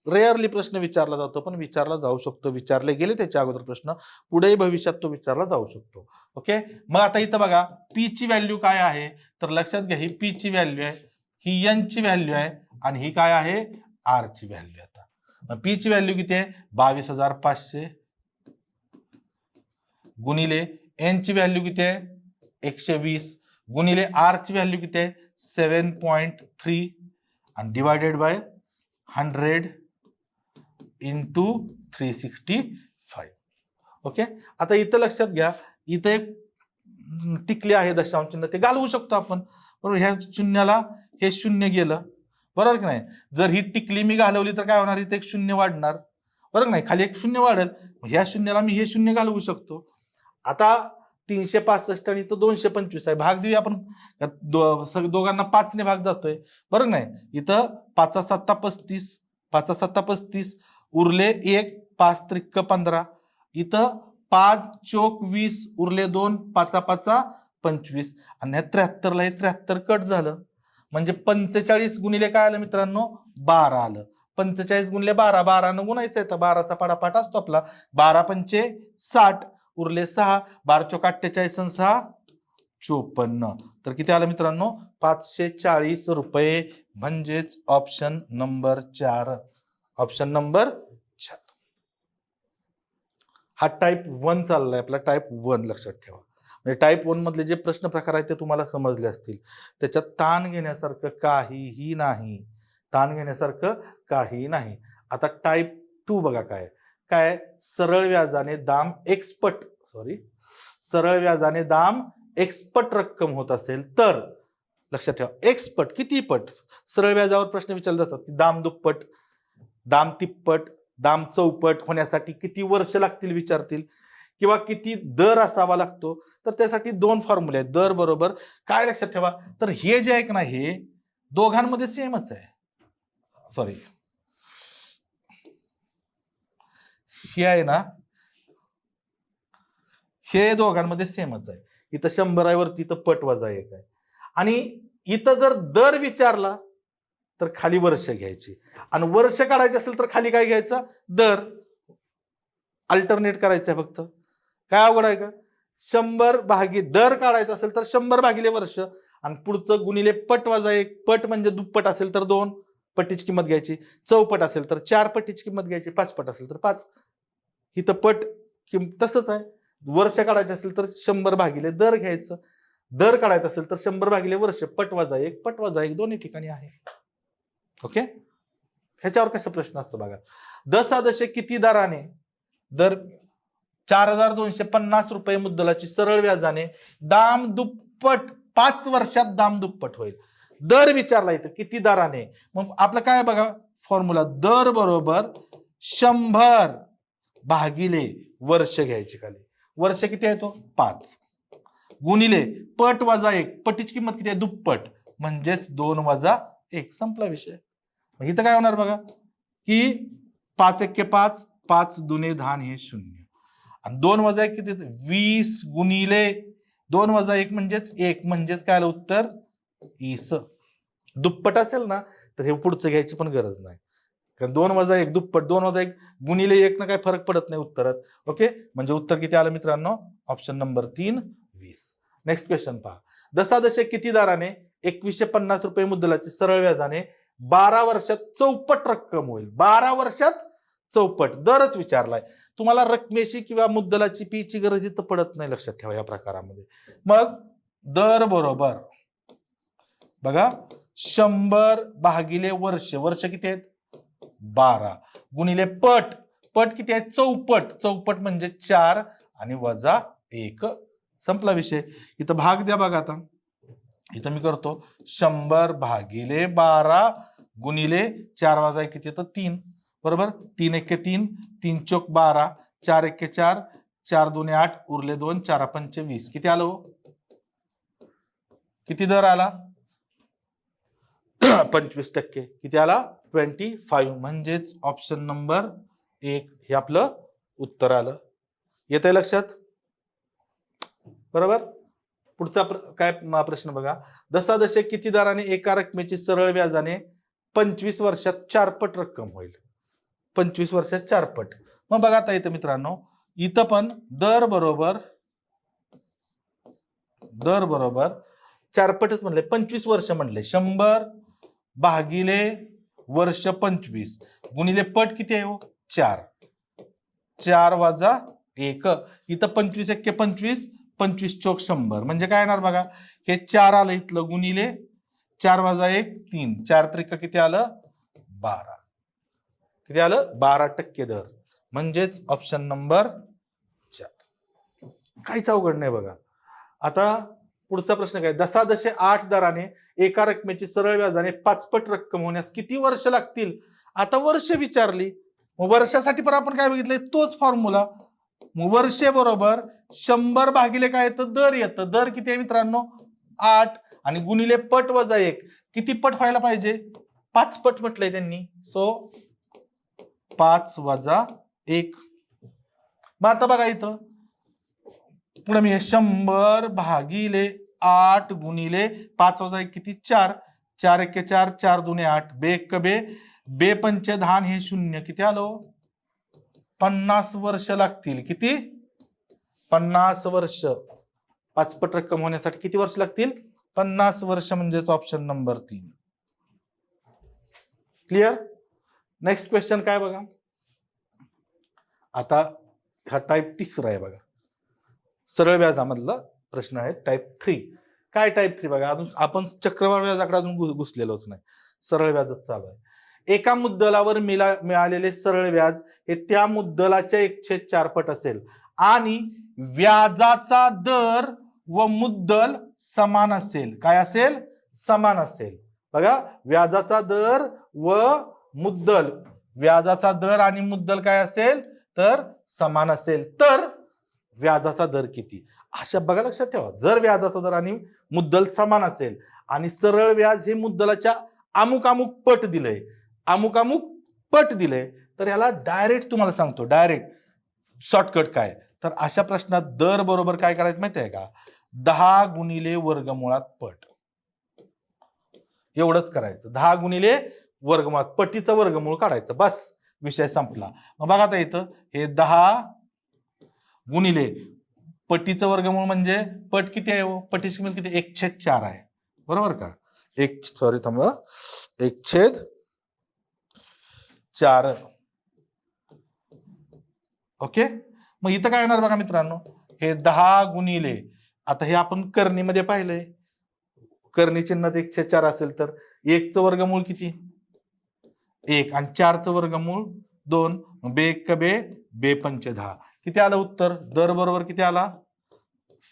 रेअरली प्रश्न विचारला जातो, पण विचारला जाऊ शकतो, विचारले गेले त्याच्या अगोदर प्रश्न, पुढेही भविष्यात तो विचारला जाऊ शकतो. ओके, मग आता इथं बघा पी ची व्हॅल्यू काय आहे, तर लक्षात घ्या, ही पी ची व्हॅल्यू आहे, ही एन ची व्हॅल्यू आहे आणि ही काय आहे, आर ची व्हॅल्यू. आता पी ची व्हॅल्यू किती आहे, 22,500 गुणिले एन ची व्हॅल्यू किती आहे, 120 गुणिले आर ची व्हॅल्यू किती आहे, 7.3 आणि डिवायडेड बाय 100 इंटू 365. ओके, आता इथं लक्षात घ्या, इथं एक टिकली आहे दशांश चिन्ह, ते घालवू शकतो आपण, बरोबर. ह्या शून्याला हे शून्य गेलं, बरोबर की नाही. जर ही टिकली मी घालवली तर काय होणार, इथे एक शून्य वाढणार. बरोबर नाही, खाली एक शून्य वाढेल, ह्या शून्याला मी हे शून्य घालवू शकतो. आता 365 आणि इथं 225 आहे, भाग देऊया आपण. दोघांना 5 ने भाग जातोय, बरोबर नाही. इथं 5 7 35, 5 7 35, उरले 1, 5 त्रिक 15, इथं 5 चोक 20, उरले 2, 5 5 25, आणि ह्या 73 ला हे 73 कट झालं, म्हणजे 45 गुणिले काय आलं मित्रांनो, 12 आलं. 45 गुणिले 12, 12 न गुणायचं आहे, तर 12चा पाडापाठ असतो आपला. 12 पंचे 60, उरले 6, 12 चोक 48 आणि 6 54, तर किती आलं मित्रांनो, 540 रुपये. म्हणजेच ऑप्शन नंबर 4. ऑप्शन नंबर 4 हा टाईप 1 चाललाय आपला, टाईप 1 लक्षात ठेवा. म्हणजे टाईप 1 मधले जे प्रश्न प्रकार आहेत ते तुम्हाला समजले असतील. त्याच्यात ताण घेण्यासारखं काहीही नाही, ताण घेण्यासारखं काही नाही. आता टाईप 2 बघा काय काय, सरळ व्याजाने दाम एक्सपट सरळ व्याजाने दाम एक्सपट रक्कम होत असेल तर, लक्षात ठेवा, एक्सपट किती पट. सरळ व्याजावर प्रश्न विचारले जातात की दाम दुप्पट, दाम तिप्पट, दाम चौपट होण्यासाठी किती वर्ष लागतील विचारतील, किंवा किती दर असावा लागतो. तर त्यासाठी 2 फॉर्म्युले आहेत. दर बरोबर काय, लक्षात ठेवा, तर हे जे आहे ना, हे दोघांमध्ये सेमच आहे. हे आहे ना, हे दोघांमध्ये सेमच आहे. इथं 100 आहे वरती, इथं पट वजा 1 आहे. आणि इथं जर दर विचारला तर खाली वर्ष घ्यायची, आणि वर्ष काढायचे असेल तर खाली काय घ्यायचं, दर. अल्टरनेट करायचं आहे फक्त. काय अवघड आहे का. 100 भागी दर काढायचा असेल तर 100 भागिले वर्ष, आणि पुढचं गुणिले पट वजा 1. पट म्हणजे दुप्पट असेल तर 2 पटीची किंमत घ्यायची, चौपट असेल तर 4 पटीची किंमत घ्यायची, 5 पट असेल तर 5. इथं पट तसंच आहे. वर्ष काढायचे असेल तर 100 भागिले दर घ्यायचं, दर काढायचा असेल तर 100 भागिले वर्ष, पट वजा 1, पट वजा 1 दोन्ही ठिकाणी आहे. ओके, ह्याच्यावर कसा प्रश्न असतो बघा. दशादशे किती दराने, दर 4250 रुपये मुद्दलाची सरळ व्याजाने दाम दुप्पट 5 वर्षात दाम दुप्पट होईल. दर विचारला इथं किती दराने, मग आपलं काय बघा फॉर्म्युला, दर बरोबर 100 भागिले वर्ष घ्यायचे खाली. वर्ष किती आहे तो 5, गुणिले पट वजा 1, पटीची किंमत किती आहे दुप्पट, म्हणजेच 2 वजा 1, संपला विषय. इथं काय होणार बघा की 5 एक्के 5, 5 दुने 10 हे 0, आणि 2 वजा 1 किती, 20 गुणिले 2 वजा 1 म्हणजेच 1, म्हणजेच काय आलं उत्तर 20. दुप्पट असेल ना तर हे पुढचं घ्यायची पण गरज नाही, कारण 2 वजा 1 दुप्पट, 2 वजा 1 गुणिले 1 ना काही फरक पडत नाही उत्तरात. ओके, म्हणजे उत्तर किती आलं मित्रांनो, ऑप्शन नंबर 3 20. नेक्स्ट क्वेश्चन पहा. दशादशे किती दराने 2150 रुपये मुद्दलाची सरळ व्याजाने 12 वर्षात चौपट रक्कम होईल. 12 वर्षात चौपट दरच विचारलाय तुम्हाला, रकमेची किंवा मुद्दलाची पीची गरज इथं पडत नाही, लक्षात ठेवा या प्रकारामध्ये. मग दर बरोबर बघा 100 भागिले वर्ष, वर्ष किती आहेत 12, गुणिले पट, पट किती आहे चौपट, चौपट म्हणजे 4 आणि वजा 1, संपला विषय. इथं भाग द्या बघा. आता इथं मी करतो 100 भागिले 12 गुणिले 4 वजा 1 किती येतं 3, बरोबर. 3 एक्के 3, 3 चोक 12, 4 एक्के 4, 4 दुने 8, उरले 2, 4 पंचे 20, किती आलं हो, किती दर आला 25%, किती आला 25, म्हणजेच ऑप्शन नंबर 1 हे आपलं उत्तर आलं. येतंय लक्षात, बरोबर. पुढचा काय प्रश्न बघा. दशादशे किती दराने एका रकमेची सरळ व्याजाने 25 वर्षात 4 पट रक्कम होईल. 25 वर्षात 4 पट. मग बघा आता इथं मित्रांनो, इथं पण दर बरोबर 4 पटच म्हणले, 25 वर्ष म्हणले, 100 भागिले वर्ष 25 गुणिले पट किती आहे हो 4, 4 वजा 1, इथं 25 एक्के 25, 25 चोक 100, म्हणजे काय येणार बघा, हे 4 आलं इथलं, गुणिले 4 वजा 1 3, 4 त्रिक किती आलं 12, किती आलं 12% दर, म्हणजेच ऑप्शन नंबर 4. काहीच अवघड नाही बघा. आता पुढचा प्रश्न काय, दशादशे 8 दराने एका रकमेची सरळ व्याजाने 5 पट रक्कम होण्यास किती वर्ष लागतील. आता वर्ष विचारली मग वर्षासाठी पण आपण काय बघितलंय, तोच फॉर्म्युला. वर्षे बरोबर 100 भागिले काय येतं, दर येतं. दर किती आहे मित्रांनो, 8, आणि गुणिले पट वजा 1. किती पट व्हायला पाहिजे, 5 पट म्हटलंय त्यांनी. सो 5 वजा 1. मग आता बघा इथं पुढे मी 100 भागिले 8 गुणिले 5 वजा 1 किती, 4. 4 1 4, 4 2 8, बे 1 बे, बे 5 10, हे 0 किती आलो, 50 वर्ष लागतील. किती, 50 वर्ष. 5 पट रक्कम होण्यासाठी किती वर्ष लागतील, 50 वर्ष. म्हणजेच option number 3. Clear. Next question काय बघा, आता हा टाईप 3 आहे बघा, सरळ व्याजामधला प्रश्न आहे, टाईप 3. काय टाईप 3 बघा, अजून आपण चक्रवाढ व्याजाकडे अजून घुसलेलोच नाही, सरळ व्याजच चालू आहे. एका मुद्दलावर मिळालेले सरळ व्याज हे त्या मुद्दलाच्या 1/4 पट असेल आणि व्याजाचा दर व मुद्दल समान असेल. काय असेल, समान असेल. बघा, व्याजाचा दर व मुद्दल, व्याजाचा दर आणि मुद्दल काय असेल, तर समान असेल, तर व्याजाचा दर किती. अशा बघा, लक्षात ठेवा, जर व्याजाचा दर आणि मुद्दल समान असेल आणि सरळ व्याज हे मुद्दलाच्या अमुक अमुक पट दिलंय, अमुक अमुक पट दिलंय, तर याला डायरेक्ट तुम्हाला सांगतो, डायरेक्ट शॉर्टकट काय, तर अशा प्रश्नात दर बरोबर काय करायचं माहिती आहे का, 10 गुणिले वर्गमुळात पट. एवढंच करायचं, 10 गुणिले वर्गमुळात, पटीचं वर्गमूळ काढायचं, बस, विषय संपला. मग बघा आता इथं हे 10 गुणिले पटीचं वर्गमूळ म्हणजे पट किती आहे, पटीची किंमत किती, 1/4 आहे, बरोबर का, 1/4. ओके. मग इथं काय येणार बघा मित्रांनो, हे 10 गुणिले, आता हे आपण करणीमध्ये पाहिलंय, करणी चिन्हात 1/4 असेल तर 1चं वर्गमूळ किती, 1, आणि 4चं वर्गमूळ 2, बे 1 बे, बे 5 10, किती आलं उत्तर, दर बरोबर किती आला,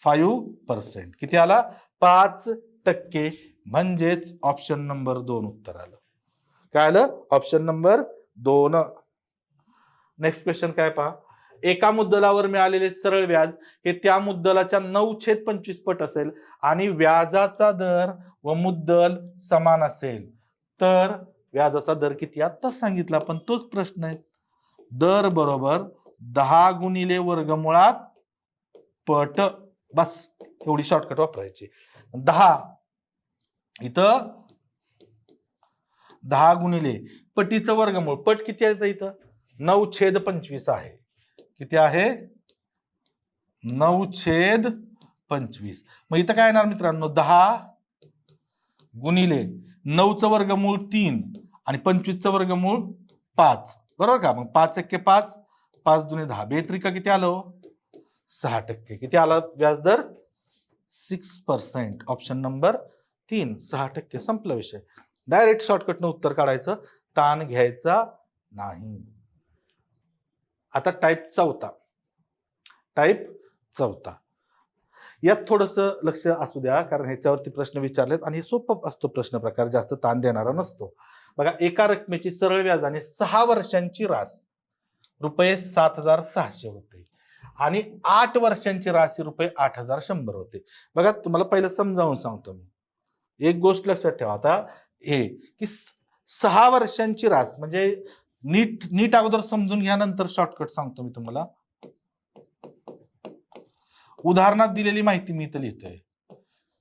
5%. किती आला, 5%. म्हणजेच ऑप्शन नंबर 2 उत्तर आलं. काय आलं, ऑप्शन नंबर 2. नेक्स्ट क्वेश्चन काय पहा, एका मुद्दलावर मिळालेले सरळ व्याज हे त्या मुद्दलाच्या 9/25 पट असेल आणि व्याजाचा दर व मुद्दल समान असेल, तर व्याजाचा दर किती, आता सांगितलं आपण, तोच प्रश्न आहे. दर बरोबर 10 गुणिले वर्गमुळात पट, बस, एवढी शॉर्टकट वापरायची. 10 इथं 10 गुणिले पटीचं वर्गमूळ, पट किती आहे इथं, 9/25 आहे. किती आहे, 9/25. मग इथं काय येणार मित्रांनो, 10 गुणिले 9चं वर्गमूळ 3 आणि 25चं वर्गमूळ 5, बरोबर का. मग 5 1 5, 5 2 10, बेत्रिका किती आलं, 6%. किती आला व्याजदर, 6%. Option number 3, 6%. संपला विषय. डायरेक्ट शॉर्टकटनं उत्तर काढायचं, ताण घ्यायचा नाही. आता टाईप 4. यात थोडस लक्ष असू द्या, कारण ह्याच्यावरती प्रश्न विचारलेत आणि हे सोपं असतो प्रश्न प्रकार, जास्त ताण देणारा नसतो. बघा, एका रकमेची सरळ व्याजाने 6 वर्षांची रास ₹7,600 होते आणि 8 वर्षांची राशी ₹8,100 होते. बघा, तुम्हाला पहिलं समजावून सांगतो मी, एक गोष्ट लक्षात ठेवा. आता हे की 6 वर्षांची रास म्हणजे नीट अगोदर समजून घ्या, नंतर शॉर्टकट सांगतो मी तुम्हाला. उदाहरणात दिलेली माहिती मी इथं लिहितोय.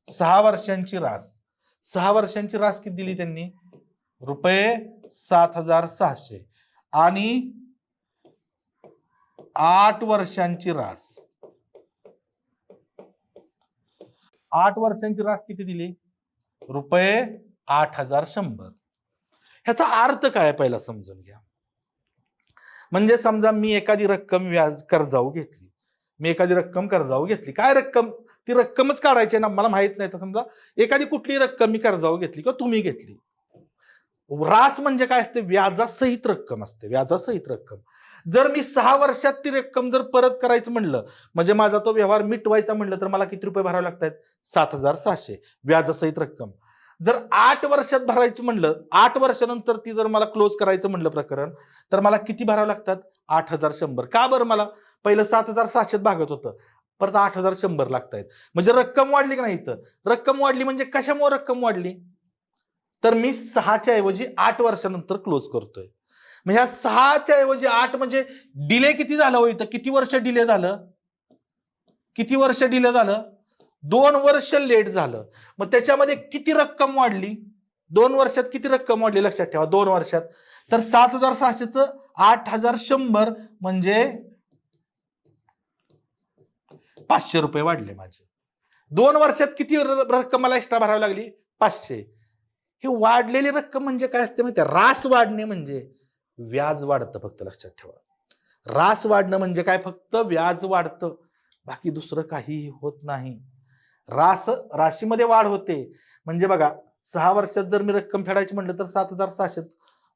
6 वर्षांची रास, 6 वर्षांची रास किती दिली त्यांनी, ₹7,600 आणि 8 वर्षांची रास, 8 वर्षांची रास किती दिली, ₹8,100. ह्याचा अर्थ काय पहिला समजून घ्या. म्हणजे समजा मी एखादी रक्कम व्याज कर्जाऊ घेतली, काय रक्कम, ती रक्कमच काढायची ना, मला माहित नाही, तर समजा एखादी कुठली रक्कम मी कर्जाऊ घेतली किंवा तुम्ही घेतली. रास म्हणजे काय असते, व्याजासहित रक्कम असते, व्याजासहित रक्कम. जर मी 6 वर्षात ती रक्कम जर परत करायचं म्हणलं, म्हणजे माझा तो व्यवहार मिटवायचा म्हणलं, तर मला किती रुपये भरावे लागतात, 7,600 व्याजासहित रक्कम. जर 8 वर्षात भरायचं म्हणलं, 8 वर्षानंतर ती जर मला क्लोज करायचं म्हणलं प्रकरण, तर मला किती भरावं लागतात? 8,100. का बरं? मला पहिलं 7,600 भागत होतं, परत 8,100 लागतायत. म्हणजे रक्कम वाढली की नाही? इथं रक्कम वाढली. म्हणजे कशामुळे रक्कम वाढली? तर मी 6च्या ऐवजी 8 वर्षानंतर क्लोज करतोय. मग ह्या 6च्या ऐवजी 8 म्हणजे डिले किती झालं हो इथं? किती वर्ष डिले झालं? किती वर्ष डिले झालं? 2 वर्ष लेट झालं. मग त्याच्यामध्ये किती रक्कम वाढली? 2 वर्षात किती रक्कम वाढली लक्षात ठेवा. 2 वर्षात तर 7,600चं 8,100 म्हणजे 500 रुपये वाढले माझे. 2 वर्षात किती रक्कम मला एक्स्ट्रा भरावी लागली? 500. ही वाढलेली रक्कम म्हणजे काय असते माहिती आहे? रास वाढणे म्हणजे व्याज वाढतं, फक्त लक्षात ठेवा. रास वाढणं म्हणजे काय? फक्त व्याज वाढतं, बाकी दुसरं काही होत नाही. राशीमध्ये वाढ होते. म्हणजे बघा, 6 वर्षात जर मी रक्कम फेडायची म्हटलं तर 7,600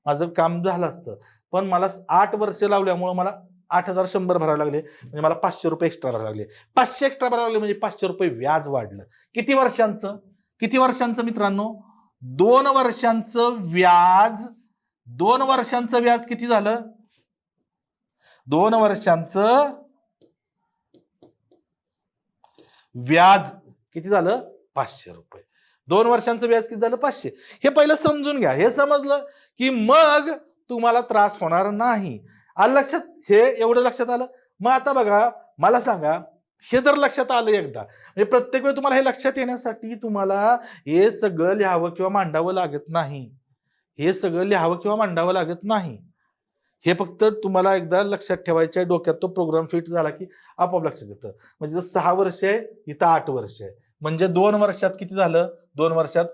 माझं काम झालं असतं. पण मला 8 वर्ष लावल्यामुळे मला 8,100 भरावे लागले. म्हणजे मला 500 रुपये एक्स्ट्रा भरावे लागले. 500 एक्स्ट्रा भरावे लागले म्हणजे 500 रुपये व्याज वाढलं. किती वर्षांचं? किती वर्षांचं मित्रांनो? 2 वर्षांचं व्याज. 2 वर्षांचं व्याज किती झालं? 2 वर्षांचं व्याज किती झालं? 500 रुपये. 2 वर्षांचं व्याज किती झालं? 500. हे पहिलं समजून घ्या. हे समजलं की मग तुम्हाला त्रास होणार नाही. आलं लक्षात? हे एवढं लक्षात आलं. मग आता बघा, मला सांगा, हे जर लक्षात आलं एकदा, म्हणजे प्रत्येक वेळी तुम्हाला हे लक्षात येण्यासाठी तुम्हाला हे सगळं लिहावं किंवा मांडावं लागत नाही. हे सगळं लिहावं किंवा मांडावं लागत नाही. हे फक्त तुम्हाला एकदा लक्षात ठेवायचं आहे. डोक्यात तो प्रोग्राम फिट झाला की आपोआप लक्षात येतं. म्हणजे जर 6 वर्ष आहे, इथं 8 वर्ष आहे. म्हणजे 2 वर्षात किती झालं? 2 वर्षात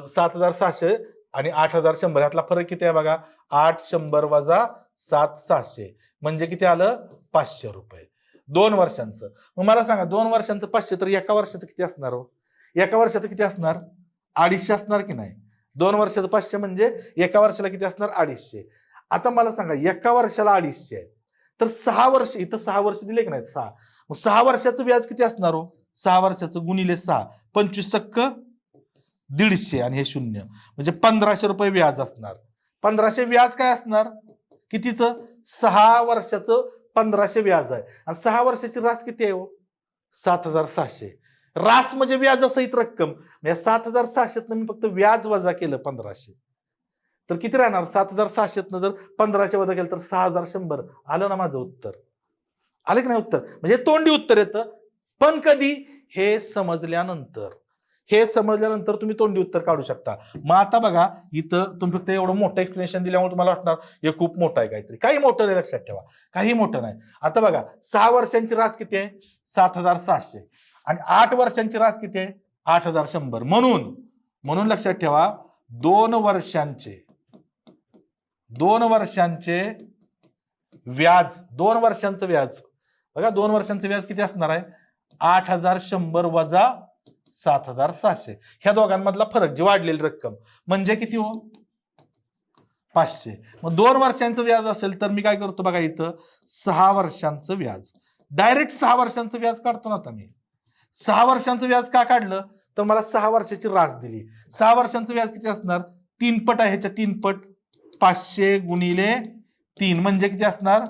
7,600 आणि 8,100 यातला फरक किती आहे बघा? 8,100 वजा 7,600 म्हणजे किती आलं? 500 रुपये. 2 वर्षांचं. मग मला सांगा, 2 वर्षांचं 500 तर एका वर्षाचं किती असणार हो? एका वर्षाचं किती असणार? 250 असणार की नाही? 2 वर्षाचं 500 म्हणजे एका वर्षाला किती असणार? 250. आता मला सांगा, एका वर्षाला 250 आहे, तर 6 वर्ष, इथं 6 वर्ष दिले की नाही? 6. मग 6 वर्षाचं व्याज किती असणार हो? 6 वर्षाचं गुणिले 6, 25 सक्क 150 आणि हे 0 म्हणजे 1,500 रुपये व्याज असणार. 1,500 व्याज काय असणार? कितीचं? 6 वर्षाचं 1,500 व्याज आहे. आणि 6 वर्षाची रास किती आहे हो? 7,600. रास म्हणजे व्याजासहित रक्कम. म्हणजे 7,600 मी फक्त व्याज वजा केलं 1,500. तर किती राहणार? 7,600 जर 1,500 वजा केलं तर 6,100. आलं ना माझं उत्तर? आलं की नाही उत्तर? म्हणजे तोंडी उत्तर येतं. पण कधी? हे समजल्यानंतर. हे समजल्यानंतर तुम्ही तोंडी उत्तर काढू शकता. मग आता बघा, इथं तुम्ही फक्त एवढं मोठं एक्सप्लेनेशन दिल्यामुळे तुम्हाला वाटणार हे खूप मोठं आहे काहीतरी. काही मोठं नाही, लक्षात ठेवा. काही मोठं नाही. आता बघा, 6 वर्षांची रास किती आहे? 7,600 आणि 8 वर्षांची रास किती आहे? 8,100. म्हणून लक्षात ठेवा, 2 वर्षांचे व्याज, 2 वर्षांचं व्याज बघा, 2 वर्षांचं व्याज किती असणार आहे? 8,100 वजा 7,600. ह्या दोघांमधला फरक, जी वाढलेली रक्कम म्हणजे किती हो? 500. मग 2 वर्षांचं व्याज असेल तर मी काय करतो बघा, इथं 6 वर्षांचं व्याज, डायरेक्ट 6 वर्षांचं व्याज काढतो ना. आता मी 6 वर्षांचं व्याज का काढलं? तर मला 6 वर्षाची रास दिली. 6 वर्षांचं व्याज किती असणार? 3 पट आहे, ह्याच्या 3 पट. 500 गुणिले 3 म्हणजे किती असणार?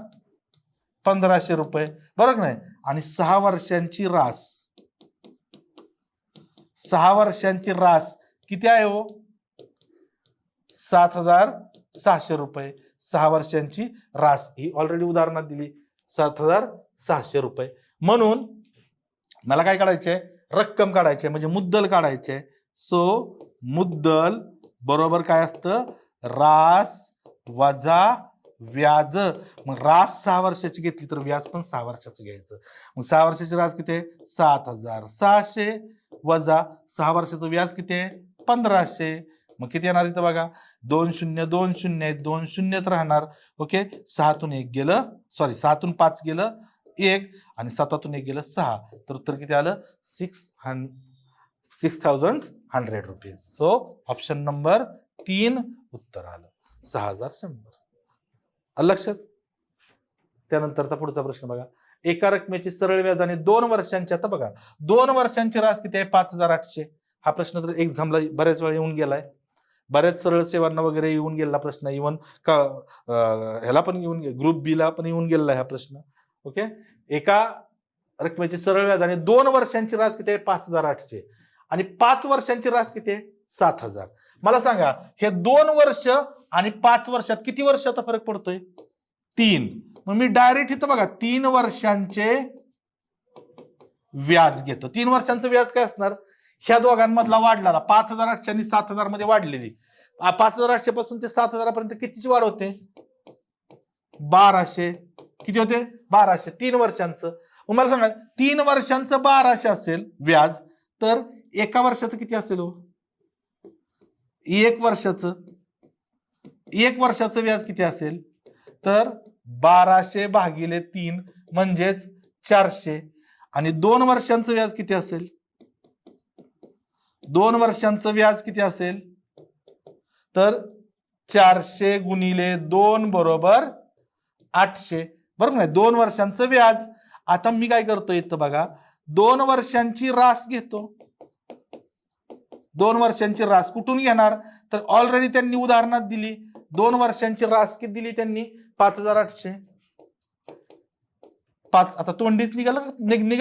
1,500 रुपये, बरोबर नाही? आणि 6 वर्षांची रास, 6 वर्षांची रास किती आहे हो? 7,600 रुपये. 6 वर्षांची रास ही ऑलरेडी उदाहरणात दिली, 7,600 रुपये. म्हणून मला काय काढायचंय? रक्कम काढायची, म्हणजे मुद्दल काढायचे. सो मुद्दल बरोबर काय असतं? रास वजा व्याज. मग रास 6 वर्षाची घेतली तर व्याज पण 6 वर्षाचं घ्यायचं. मग 6 वर्षाची रास किती आहे? 7,600 वजा 6 वर्षाचं व्याज किती आहे? 1,500. मग किती येणार इथं बघा? 2 शून्य 2 शून्य आहेत, 2 शून्यच राहणार. ओके, 6तून 1 गेलं, सॉरी 6तून 5 गेलं 1 आणि 7तून 1 गेलं 6. तर उत्तर किती आलं? 6,100 रुपीज. सो ऑप्शन नंबर 3 उत्तर आलं, 6,100. लक्षात? त्यानंतरचा पुढचा प्रश्न बघा, एका रकमेची सरळ व्याजाने 2 वर्षांची, आता बघा 2 वर्षांची रास किती आहे? 5,800. हा प्रश्न तर एक्झामला बऱ्याच वेळा येऊन गेलाय, बऱ्याच सरळ सेवांना वगैरे येऊन गेलेला प्रश्न, इव्हन का ह्याला पण येऊन ग्रुप बी ला पण येऊन गेलेला हा प्रश्न. ओके, एका रकमेची सरळ व्याज आणि 2 वर्षांची रास किती आहे 5,800 आणि 5 वर्षांची रास किती आहे 7,000. मला सांगा हे 2 वर्ष आणि 5 वर्षात किती वर्षाचा फरक पडतोय 3. मग मी डायरेक्ट इथं बघा 3 वर्षांचे व्याज घेतो. 3 वर्षांचं व्याज काय असणार ह्या दोघांमधला वाढलेला 5,800 आणि 7,000 मध्ये वाढलेली 5,800 पासून ते 7,000 पर्यंत कितीची वाढ होते 1,200. किती होते 1,200 3 वर्षांचं. मग मला सांगा 3 वर्षांचं 1,200 असेल व्याज तर एका वर्षाचं किती असेल हो 1 वर्षाचं व्याज किती असेल तर 1,200 भागिले 3 म्हणजेच 400 आणि 2 वर्षांचं व्याज किती असेल 2 वर्षांचं व्याज किती असेल तर 400 गुणिले 2 बरोबर 800 बरोबर नाही 2 वर्षांचं व्याज. आता मी काय करतो इथं बघा 2 वर्षांची रास घेतो. 2 वर्षांची रास कुठून घेणार तर ऑलरेडी त्यांनी उदाहरणात दिली 2 वर्षांची रास किती दिली त्यांनी 5,800. 5 आता तोंडीच निघाल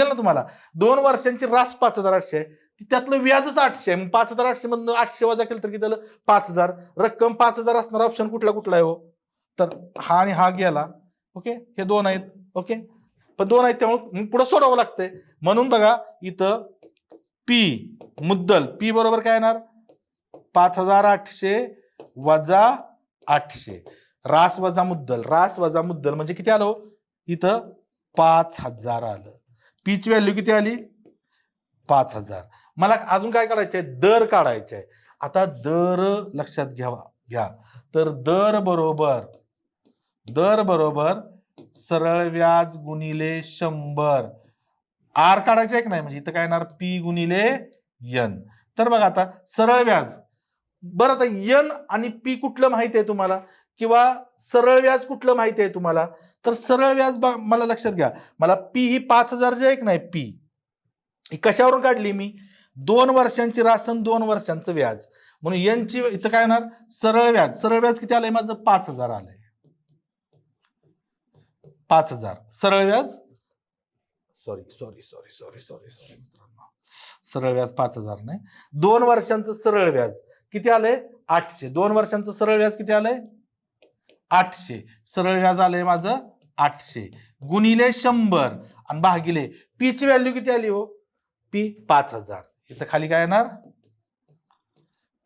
ना तुम्हाला 2 वर्षांची रास 5,800 त्यातलं व्याजच 800 आहे. 5,800 मधून 800 वजा केलं तर किती झालं 5,000. रक्कम 5,000 असणार ऑप्शन कुठला आहे हो तर हा आणि हा गेला. ओके हे 2 आहेत. ओके पण 2 आहेत त्यामुळे पुढे सोडावं लागतंय. म्हणून बघा इथं पी मुद्दल पी बरोबर काय येणार 5,800 वजा 800 रास वजा मुद्दल म्हणजे किती आलो इथं 5,000 आलं. पी ची व्हॅल्यू किती आली 5,000. मला अजून काय काढायचंय दर काढायचंय. आता दर लक्षात घ्या तर दर बरोबर सरळ व्याज गुणिले 100 आर काढायचं आहे की नाही म्हणजे इथं काय येणार पी गुणिले एन. तर बघा आता सरळ व्याज बरं आता एन आणि पी कुठलं माहिती आहे तुम्हाला किंवा सरळ व्याज कुठलं माहिती आहे तुम्हाला तर सरळ व्याज मला लक्षात घ्या मला पी ही 5,000 जे आहे की नाही पी कशावरून काढली मी 2 वर्षांची रासन 2 वर्षांचं व्याज म्हणून यांची इथं काय येणार सरळ व्याज किती आलंय माझं 5,000 आलंय 5,000 सरळ व्याज सॉरी मित्रांनो सरळ व्याज 5,000 नाही 2 वर्षांचं सरळ व्याज किती आलंय 800. 2 वर्षांचं सरळ व्याज किती आलंय 800 सरळ व्याज आलंय माझं 800 गुणिले 100 आणि भागिले पी ची व्हॅल्यू किती आली हो पी 5,000. इथं खाली काय येणार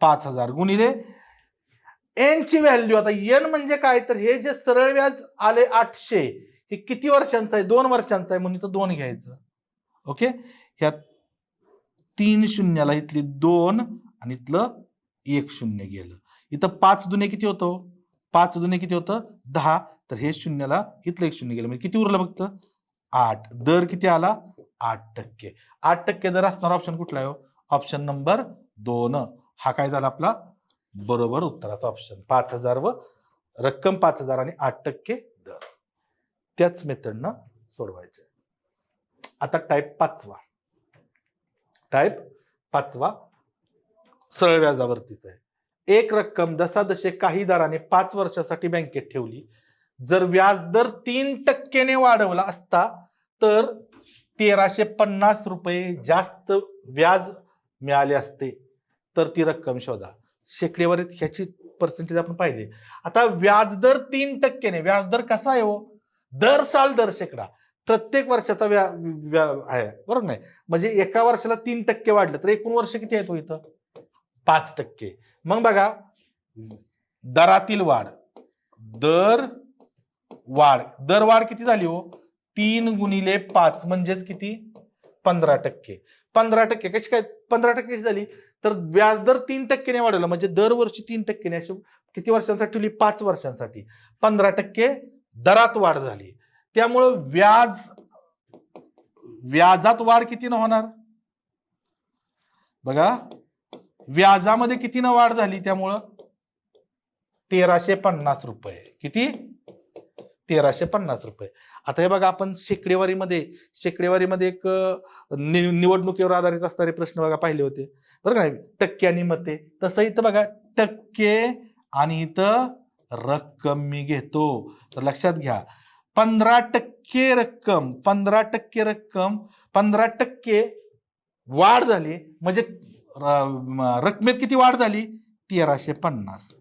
5,000 गुणिले एन ची व्हॅल्यू. आता एन म्हणजे काय तर हे जे सरळ व्याज आले 800 हे किती वर्षांचं आहे 2 वर्षांचं आहे म्हणून इथं 2 घ्यायचं. ओके ह्या 3 शून्याला इथली 2 आणि इथलं 1 शून्य गेलं. इथं 5 दुने किती होतं 5 दुने किती होतं 10 तर हे शून्याला इथलं 1 शून्य गेलं म्हणजे किती उरलं फक्त 8. दर किती आला 8%. 8% दर असणार ऑप्शन कुठला आहे ऑप्शन नंबर 2. हा काय झाला आपला बरोबर उत्तराचा ऑप्शन 5,000 व रक्कम 5,000 आणि 8% दर. त्याच मेथडनं सोडवायचे. आता टाईप पाचवा सरळ व्याजावरतीच आहे. एक रक्कम जसाजशी काही दराने 5 वर्षासाठी बँकेत ठेवली जर व्याजदर 3% वाढवला असता तर 1,350 रुपये जास्त व्याज मिळाले असते तर ती रक्कम शोधा. शेकडेवारीत ह्याची पर्सेंटेज आपण पाहिले. आता व्याजदर 3% व्याजदर कसा आहे हो दर साल दर शेकडा प्रत्येक वर्षाचा आहे बरोबर नाही म्हणजे एका वर्षाला 3% वाढलं तर एकूण वर्ष किती येतो इथं 5%. मग बघा दरातील वाढ दर वाढ किती झाली हो 3 गुणिले 5 म्हणजेच किती 15%. 15% कशी काय 15% झाली तर व्याजदर 3% वाढवलं म्हणजे दरवर्षी 3% अशी किती वर्षांसाठी ठेवली 5 वर्षांसाठी 15% दरात वाढ झाली. त्यामुळं व्याजात वाढ किती न होणार बघा व्याजामध्ये किती न वाढ झाली त्यामुळं 1,350 रुपये किती 1350 रुपये. आता हे बघा, आपण शेकडेवारीमध्ये एक निवडणुकीवर आधारित असणारे प्रश्न बघा पाहिले होते बरं का, टक्के आणि मते. तसं इथं बघा, टक्के आणि इथं रक्कम मी घेतो. तर लक्षात घ्या, 15% रक्कम, 15% वाढ झाली म्हणजे रकमेत किती वाढ झाली? 1350.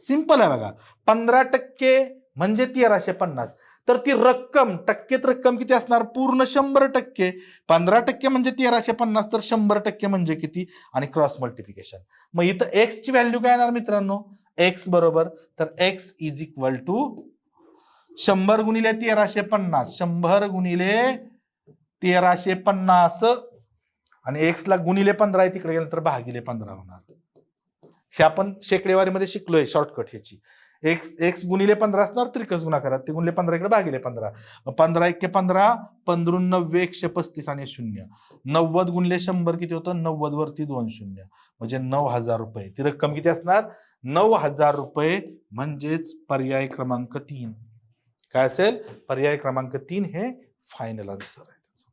सिंपल आहे बघा, 15% म्हणजे 1350. तर ती रक्कम, टक्केत रक्कम किती असणार? पूर्ण 100%. 15% म्हणजे 1350, तर 100% म्हणजे किती? आणि क्रॉस मल्टिप्लिकेशन. मग इथं एक्स ची व्हॅल्यू काय येणार मित्रांनो? एक्स बरोबर, तर एक्स इज इक्वल टू 100 गुणिले 1350, 100 गुणिले 1350, आणि एक्स ला गुणिले 15 आहे, तिकडे गेलं तर भागिले 15 होणार. हे आपण शेकडेवारीमध्ये शिकलोय शॉर्टकट ह्याची. एक्स गुणिले 15 असणार त्रिकस गुणाकारात, ते गुणिले 15 इकडे भागिले 15. 15 1 15, 15 9 135 आणि 0. 90 गुणिले 100 किती होतं? 90 वरती 2 शून्य म्हणजे 9000 रुपये. ती रक्कम किती असणार? 9000 रुपये. म्हणजेच पर्याय क्रमांक 3 काय असेल? पर्याय क्रमांक 3 हे फायनल आन्सर आहे त्याचं.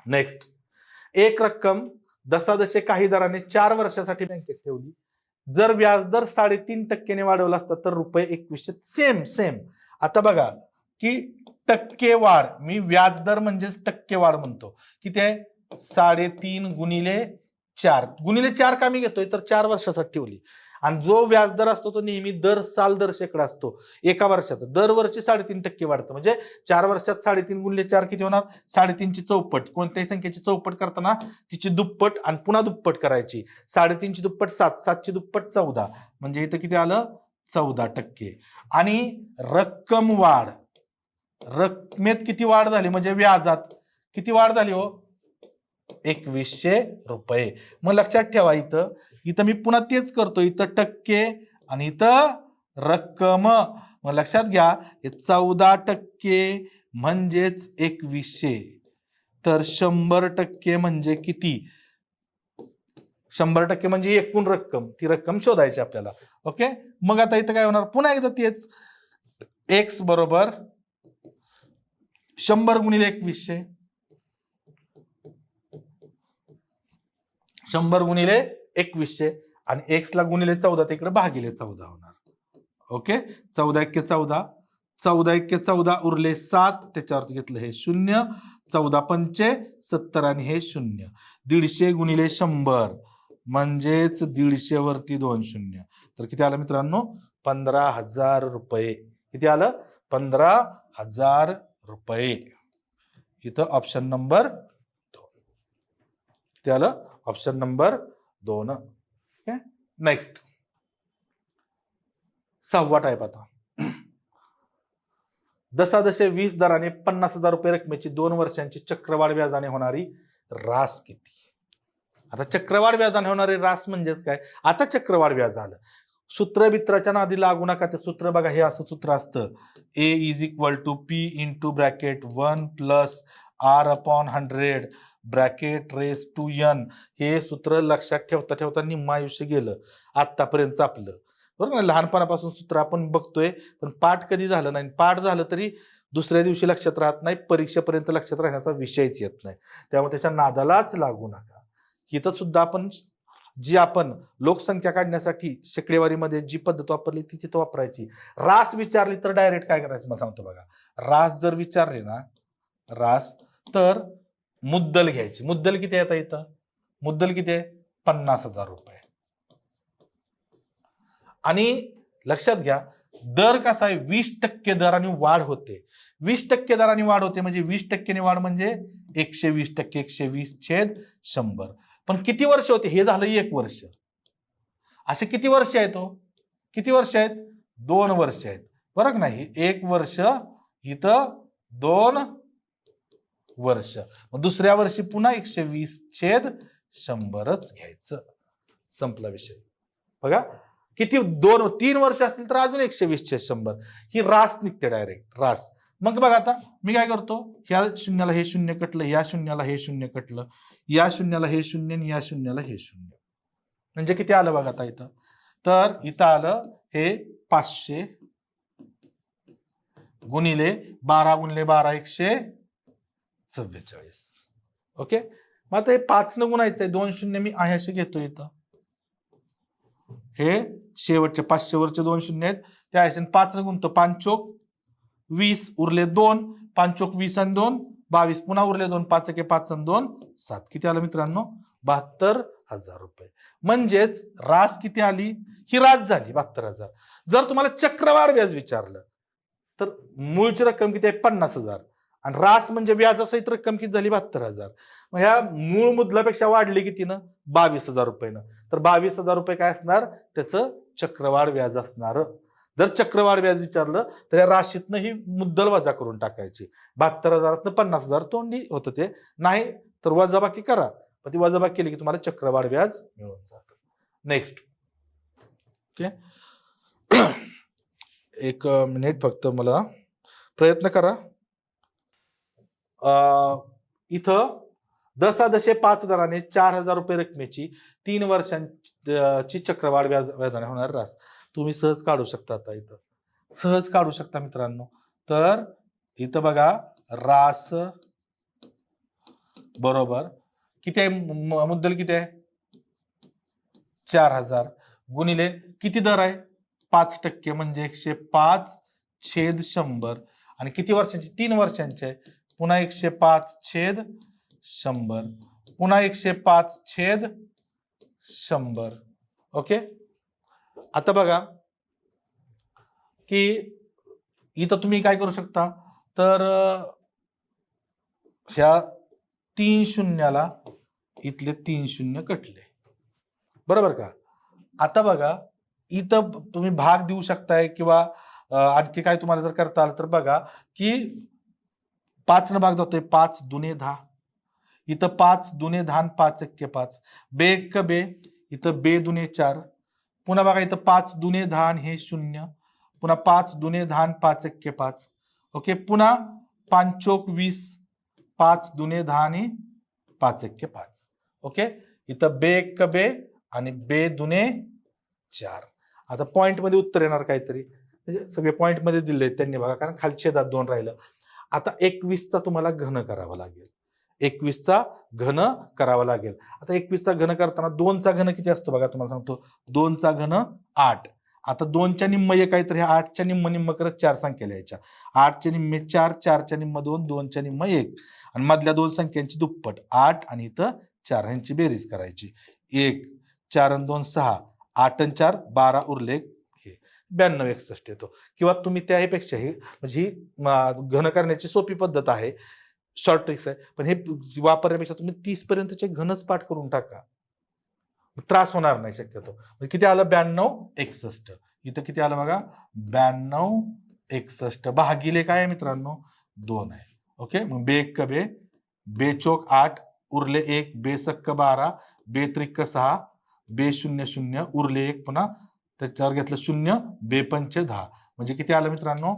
नेक्स्ट, एक रक्कम जसाजसे काही दराने 4 वर्षासाठी बँकेत ठेवली. जर व्याजदर 3.5% वाढवला असता तर रुपये 2100. सेम. आता बघा की टक्केवाढ, मी व्याजदर म्हणजेच टक्केवाढ म्हणतो. किती आहे? 3.5 गुणिले 4. गुणिले 4 का मी घेतोय? तर 4 वर्षासाठी ठेवली. आणि जो व्याजदर असतो तो नेहमी दर साल दर शेकडा असतो. एका वर्षात दरवर्षी 3.5% वाढतं. म्हणजे 4 वर्षात 3.5 गुणिले 4 किती होणार? 3.5 ची चौपट. कोणत्याही संख्येची चौपट करताना तिची दुप्पट आणि पुन्हा दुप्पट करायची. 3.5 ची दुप्पट 7, 7 ची दुप्पट 14. म्हणजे इथं किती आलं? 14%. आणि रक्कम वाढ, रकमेत किती वाढ झाली? म्हणजे व्याजात किती वाढ झाली हो? 2100 रुपये. मग लक्षात ठेवा, इथं इथं मी पुन्हा तेच करतो. इथं टक्के आणि इथं रक्कम. मग लक्षात घ्या, 14% म्हणजेच 2100. तर 100% म्हणजे किती? 100% म्हणजे एकूण रक्कम. ती रक्कम शोधायची आपल्याला. ओके. मग आता इथं काय होणार? पुन्हा एकदा तेच, एक्स बरोबर 100 गुणिले 2100, 100 गुणिले 2100 आणि एक्स ला गुणिले 14, तिकडे भागिले 14 होणार. ओके. 14 1 14, 14 1 14 उरले 7, त्याच्यावरती घेतलं हे 0, 14 पंचे 70 आणि हे 0. 150 गुणिले 100 म्हणजेच 150 वरती 2 शून्य. तर किती आलं मित्रांनो? 15,000 रुपये. किती आलं? 15,000 रुपये. इथं ऑप्शन नंबर 2. किती आलं? Option number 2. नेक्स्ट, 6वा टाईप. आता जसाजसे 20 दराने 50,000 रुपये रकमेची 2 वर्षांची चक्रवाढ व्याजाने होणारी रास किती? आता चक्रवाढ व्याजाने होणारे रास म्हणजेच काय? आता चक्रवाढ व्याज आलं. सूत्रबित्राच्या नादी लागू नका. ते सूत्र बघा, हे असं सूत्र असतं, A is equal to P into bracket 1 plus R upon 100 bracket raise to N. हे सूत्र लक्षात ठेवता ठेवता निम्म आयुष्य गेलं आतापर्यंत आपलं. बरोबर ना? लहानपणापासून सूत्र आपण बघतोय, पण पाठ कधी झालं नाही. पाठ झालं तरी दुसऱ्या दिवशी लक्षात राहत नाही, परीक्षेपर्यंत लक्षात राहण्याचा विषयच येत नाही. त्यामुळे त्याच्या नादालाच लागू नका. इथं सुद्धा आपण लोकसंख्या काढण्यासाठी शेकडेवारीमध्ये जी पद्धत वापरली ती तिथं वापरायची. रास विचारली तर डायरेक्ट काय करायचं मला सांगतो बघा. रास जर विचारले ना, रास, तर मुद्दल घ्यायची. मुद्दल किती आहे आता इथं? मुद्दल किती आहे? 50,000 रुपये. आणि लक्षात घ्या, दर कसा आहे? 20% दराने वाढ होते. 20% दराने वाढ होते म्हणजे 20% वाढ म्हणजे 120%, 120/100. पण किती वर्ष होते? हे झालं 1 वर्ष. असे किती वर्ष आहेत हो? किती वर्ष आहेत? 2 वर्ष आहेत. बरं का नाही? 1 वर्ष, इथं 2 वर्ष. मग दुसऱ्या वर्षी पुन्हा 120/100च घ्यायचं. संपला विषय. बघा किती, 3 वर्ष असतील तर अजून 120/100. ही रास निघते डायरेक्ट, रास. मग बघा, आता मी काय करतो, ह्या शून्याला हे शून्य कटलं, या शून्याला हे शून्य कटलं, या शून्याला हे शून्य आणि या शून्याला हे शून्य. म्हणजे किती आलं बघा आता इथं? तर इथं आलं हे 500 गुणिले 12 गुणिले 12 144. ओके, मग आता हे 5 न गुणायचंय, 2 शून्य मी आहे असे घेतो इथं. हे शेवटचे 500 वरचे 2 शून्य आहेत त्या आहे 5 न गुणतो, 5 चोक 20 उरले 2, 5 चोक 20 आणि 2 22, पुन्हा उरले 2, 5 एके 5 आणि 2 7. किती आलं मित्रांनो? 72,000 रुपये. म्हणजेच रास किती आली? ही रास झाली 72,000. जर तुम्हाला चक्रवाढ व्याज विचारलं तर मूळची रक्कम किती आहे? 50,000 आणि रास म्हणजे व्याजासहित रक्कम किती झाली? 72,000. मग ह्या मूळ मुद्दलापेक्षा वाढली कितीनं? 22,000 रुपयेनं. तर 22,000 रुपये काय असणार? त्याचं चक्रवाढ व्याज असणार. जर चक्रवाढ व्याज विचारलं तर या राशीतनं ही मुद्दल वजा करून टाकायची. 72,000तनं 50,000 तोंडी होतं ते, नाही तर वजाबाकी करा. पण ती वजाबाकी केली की तुम्हाला चक्रवाढ व्याज मिळून जातं. नेक्स्ट. ओके, एक मिनिट फक्त मला प्रयत्न करा. इथं दशादशे 5 दराने 4,000 रुपये रकमेची 3 वर्षांची चक्रवाढ व्याजाने होणार रास तुम्ही सहज काढू शकता. आता इथं सहज काढू शकता मित्रांनो. तर इथं बघा, रास बरोबर किती आहे? मुद्दल किती आहे? 4,000 गुणिले किती दर आहे? 5% म्हणजे 105/100 आणि किती वर्षांची? 3 वर्षांची आहे. पुन्हा 105/100 पुन्हा 105/100. ओके, आता बघा की इथं तुम्ही काय करू शकता, तर ह्या 3 शून्याला इथले 3 शून्य कटले, बरोबर का? आता बघा इथं तुम्ही भाग देऊ शकताय किंवा आणखी काय तुम्हाला जर करता आलं तर बघा की 5 न भाग जातोय, 5 दुने 10, इथं 5 दुने 10 5 एक्के 5, बे एक्क बे, इथं बे दुने 4, पुन्हा बघा इथं 5 दुने 10 आणि हे 0, पुन्हा 5 दुने 10 5 एक्के 5. ओके, पुन्हा 5 चोक 20, 5 दुने 10 आणि 5 एक्के 5. ओके, इथं बे एक्क बे आणि बे दुने 4. आता पॉइंट मध्ये उत्तर येणार काहीतरी, म्हणजे सगळे पॉइंट मध्ये दिले त्यांनी बघा, कारण खाली छेदात 2 राहिलं. आता 21चा तुम्हाला घन करावा लागेल. 21चा घन करावा लागेल. आता 21चा घन करताना 2चा घन किती असतो बघा, तुम्हाला सांगतो. 2चा घन 8. आता 2च्या निम्म एक आहे, तर ह्या 8च्या निम्म निम्म करत 4 संख्या लिहायच्या. 8च्या निम्मे 4, 4च्या निम्म 2, 2च्या निम्म 1 आणि मधल्या 2 संख्यांची दुप्पट 8 आणि इथं 4 ह्यांची बेरीज करायची. 1 4 आणि 2 6, 8 आणि 4 12 उरले हे 92/61 येतो. किंवा तुम्ही त्यापेक्षा हे म्हणजे ही घन करण्याची सोपी पद्धत आहे, शॉर्ट ट्रिक्स आहे, पण हे वापरण्यापेक्षा तुम्ही 30 पर्यंतचे घनच पाठ करून टाका, त्रास होणार नाही शक्यतो. किती आलं? 92/61. इथं किती आलं बघा? 92/61 भागिले काय आहे मित्रांनो? 2 आहे. ओके, मग बे एक्क बे, बे चोक 8 उरले 1, बे सक्क 12, बे त्रिक्क 6, बे 0 0 उरले 1, पुन्हा त्याच्यावर घेतलं 0, बे पंचे 10. म्हणजे किती आलं मित्रांनो?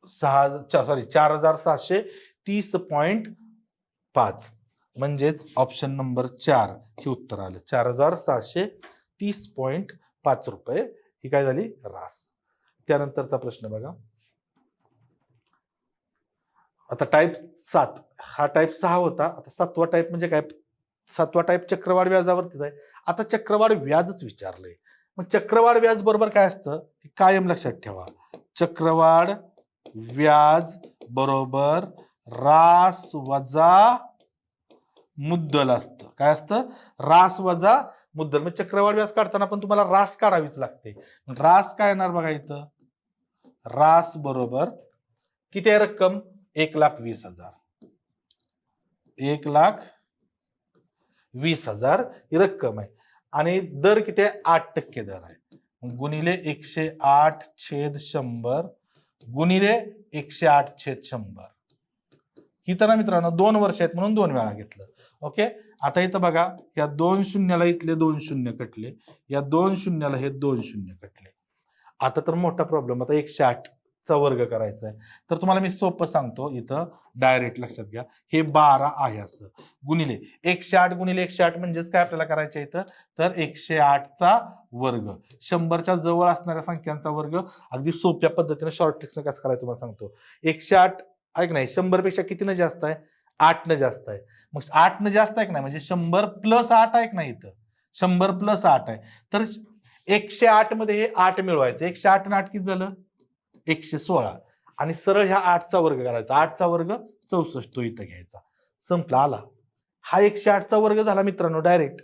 4,730.5. म्हणजेच ऑप्शन नंबर 4 हे उत्तर आलं. 4,730.5 रुपये ही काय झाली? रास. त्यानंतरचा प्रश्न बघा. आता टाईप 7, हा टाईप 6 होता. आता 7वा टाईप म्हणजे काय? 7वा टाईप चक्रवाढ व्याजावरतीच आहे. आता चक्रवाढ व्याजच विचारलंय. मग चक्रवाढ व्याज बरोबर काय असतं? कायम लक्षात ठेवा. चक्रवाढ व्याज बरोबर रास वजा मुद्दल असतं. काय असतं? रास वजा मुद्दल. मग चक्रवाढ व्याज काढताना पण तुम्हाला रास काढावीच लागते. रास काय येणार बघा इथं? रास बरोबर किती आहे रक्कम? 1,20,000. 1,20,000 ही रक्कम आहे आणि दर किती आहे? 8% दर आहे. गुणिले 108/100 गुणिले 108/100. इथं ना मित्रांनो 2 वर्ष आहेत म्हणून 2 वेळा घेतलं. ओके, आता इथं बघा, या 2 शून्याला इथले 2 शून्य कटले, या 2 शून्याला हे 2 शून्य कटले. आता तर मोठा प्रॉब्लेम. आता 108 चा वर्ग करायचा आहे. तर तुम्हाला मी सोपं सांगतो, इथं डायरेक्ट लक्षात घ्या. हे 12 आहे असं गुणिले 108 गुणिले 108 म्हणजेच काय आपल्याला करायचं इथं, तर 108 चा वर्ग. 100च्या जवळ असणाऱ्या संख्यांचा वर्ग अगदी सोप्या पद्धतीने शॉर्ट ट्रिक्सने कसं करायचं तुम्हाला सांगतो. 108 ऐक नाही, 100 पेक्षा कितीनं जास्त आहे, 8 न जास्त आहे. मग 8 न जास्त आहे की नाही, म्हणजे 100 प्लस 8 आहे की नाही, इथं 100 प्लस 8 आहे. तर 108 मध्ये हे 8 मिळवायचं. 108 आणि 8 किती झालं, 116. आणि सरळ ह्या 8चा वर्ग करायचा. 8चा वर्ग 64 तो इथं घ्यायचा. संपला, आला. हा 108चा वर्ग झाला मित्रांनो डायरेक्ट.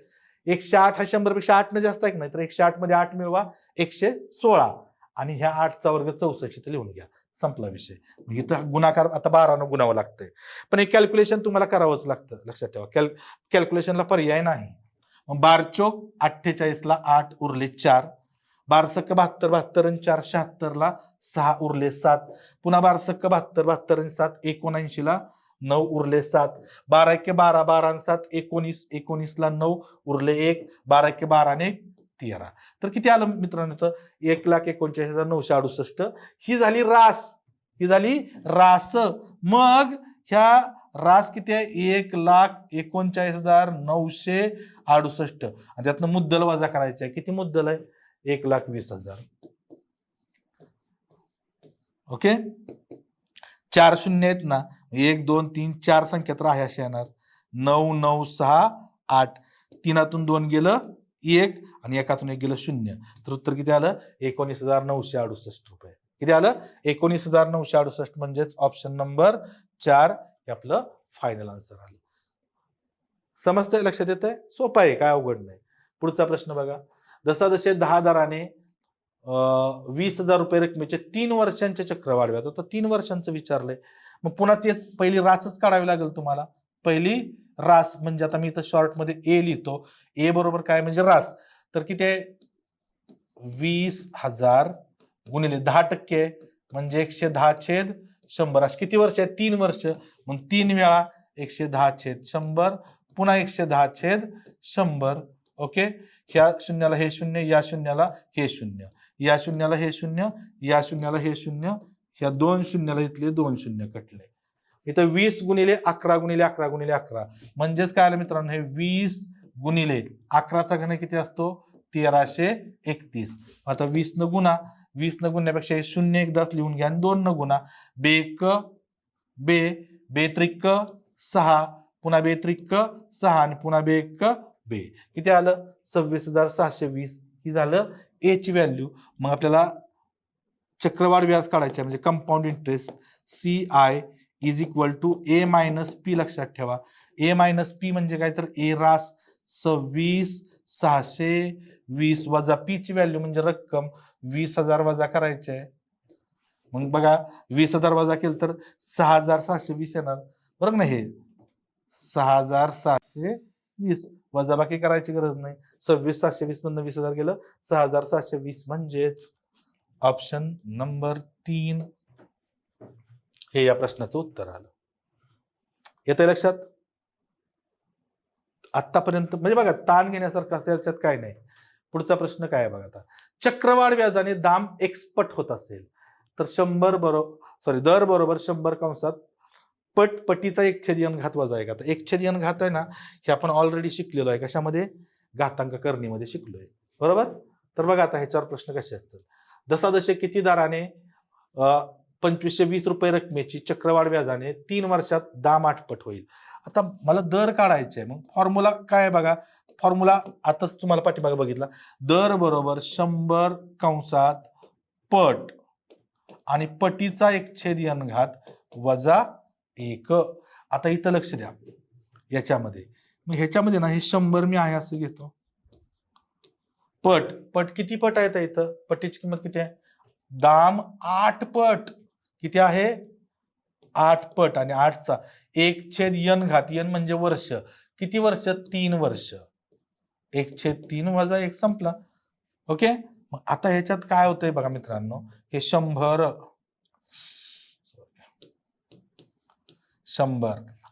108 हा 100 पेक्षा 8 न जास्त आहे की नाही, तर 108 मध्ये 8 मिळवा, 116. आणि ह्या 8चा वर्ग 64 इथं लिहून घ्या. संपला विषय. इथं गुणाकार आता 12 न गुणावं लागतंय. पण एक कॅल्क्युलेशन तुम्हाला करावंच लागतं, लक्षात ठेवा. कॅल्क्युलेशनला पर्याय नाही. मग 12 चोक 48 ला 8 उरले 4. 12 सक्क 72, 72 आणि 4 76 ला 6 उरले 7. पुन्हा 12 सक्क 72, 72 आणि 7 79 ला 9 उरले 7. 12 एके 12, 12 आणि 7 19, 19 ला 9 उरले 1. 12 एके 12 आणि 1 13. तर किती आलं मित्रांनो, तर 1,49,968. ही झाली रास, ही झाली रास. मग ह्या रास किती आहे, 1,49,968. आणि त्यातनं मुद्दल वजा करायचे आहे. किती मुद्दल आहे, 1,20,000. ओके, 4 शून्य आहेत ना, 1 2 3 4 संख्या तर आहे अशा येणार. 9 9 6 8. 3तून 2 गेलं 1 आणि 1तून 1 गेलं 0. तर उत्तर किती आलं, 19,968 रुपये. किती आलं, 19,968. म्हणजेच ऑप्शन नंबर 4 हे आपलं फायनल आन्सर आलं. समजतंय, लक्षात येतंय, सोपं आहे, काय अवघड नाही. पुढचा प्रश्न बघा. जसा जसे 10 दराने 20,000 रुपये रकमेचे 3 वर्षांच्या चक्रवाढ व्याज, आता 3 वर्षांचं विचारलंय. मग पुन्हा तेच पहिली रासच काढावी लागेल तुम्हाला. पहिली रास म्हणजे आता मी इथं शॉर्ट मध्ये ए लिहितो. ए बरोबर काय म्हणजे रास. तर किती आहे, 20,000 गुणिले 10% म्हणजे 110/100. अशी किती वर्ष आहे, 3 वर्ष. मग 3 वेळा 110/100, पुन्हा 110/100. ओके, ह्या शून्याला हे शून्य, या शून्याला हे शून्य, या शून्याला हे शून्य, या शून्याला हे शून्य, ह्या 2 शून्याला इथले 2 शून्य कटले. इथं 20 गुणिले 11 गुणिले 11 गुणिले 11 म्हणजेच काय आलं मित्रांनो, हे 20 गुणिले 11चा घन किती असतो, 1331. आता 20 न गुणा, 20 न गुणण्यापेक्षा हे शून्य एकदाच लिहून घ्या आणि 2 न गुणा. बेक बे, बेत्रिक 6, पुन्हा बेत्रिक 6 आणि पुन्हा बेक बे. किती आलं, 26,620. ही झालं ए ची व्हॅल्यू. मग आपल्याला चक्रवाढ व्याज काढायचे म्हणजे compound interest, CI is equal to A minus P. लक्षात ठेवा, ए मायनस पी म्हणजे काय, तर ए रास 26,620 वजा पी ची व्हॅल्यू म्हणजे रक्कम 20,000 वजा करायचे आहे. मग बघा 20,000 वजा केलं तर 6,720 येणार, बरोबर ना. हे 6,720 वजा बाकी करायची गरज नाही. 26,720 मधून 20,000 गेलं, 6,720. म्हणजेच ऑप्शन नंबर 3 हे या प्रश्नाचं उत्तर आलं. येतंय लक्षात. आतापर्यंत म्हणजे बघा ताण घेण्यासारखं असं याच्यात काय नाही. पुढचा प्रश्न काय आहे बघा. आता चक्रवाढ व्याजाने दाम एक्सपट होत असेल तर 100 बरोबर दर बरोबर 100 कंसात पटीचा 1/n घात वजा 1. आता 1/n घात आहे ना, हे आपण ऑलरेडी शिकलेलो आहे. कशामध्ये, घातांक करणीमध्ये शिकलोय, बरोबर. तर बघा आता ह्याच्यावर प्रश्न कसे असतात. जसा जसे किती दराने 2,520 रुपये रकमेची चक्रवाढ व्याजाने 3 वर्षात दाम 8 पट होईल. आता मला दर काढायचे आहे. मग फॉर्म्युला काय आहे बघा. फॉर्म्युला आताच तुम्हाला पाठीमागे बघितला. दर बरोबर 100 कंसात पट आणि पटीचा 1/n घात वजा 1. आता इथं लक्ष द्या याच्यामध्ये. मग ह्याच्यामध्ये ना हे 100 मी आहे असं घेतो. पट किती पट आहे इथं, पटीची किंमत किती आहे, दाम 8 पट. किती आहे, 8 पट. आणि 8चा 1/n घात, n म्हणजे वर्ष. किती वर्ष, 3 वर्ष. 1/3 वजा 1 संपला. ओके, मग आता ह्याच्यात काय होतंय बघा मित्रांनो, हे 100.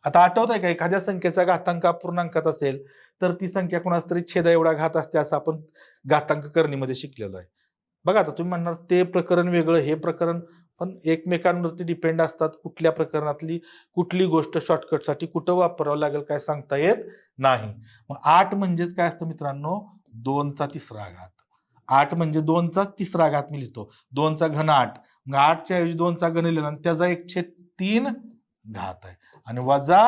आता आठवत आहे का, एखाद्या संख्येचा घातांक अपूर्णांकात असेल तर ती संख्या कोणाच तरी छेदा एवढा घात असते, असं आपण घातांक करणीमध्ये शिकलेलो आहे. बघा आता तुम्ही म्हणणार ते प्रकरण वेगळं, हे प्रकरण, पण एकमेकांवरती डिपेंड असतात. कुठल्या प्रकरणातली कुठली गोष्ट शॉर्टकटसाठी कुठं वापरावं लागेल काय सांगता येत नाही. मग 8 म्हणजेच काय असतं मित्रांनो, 2चा तिसरा घात. 8 म्हणजे 2चा तिसरा घात मी लिहितो. 2चा घन 8. मग 8च्या ऐवजी 2चा घन लिहिला आणि त्याचा 1/3 घात आहे आणि वजा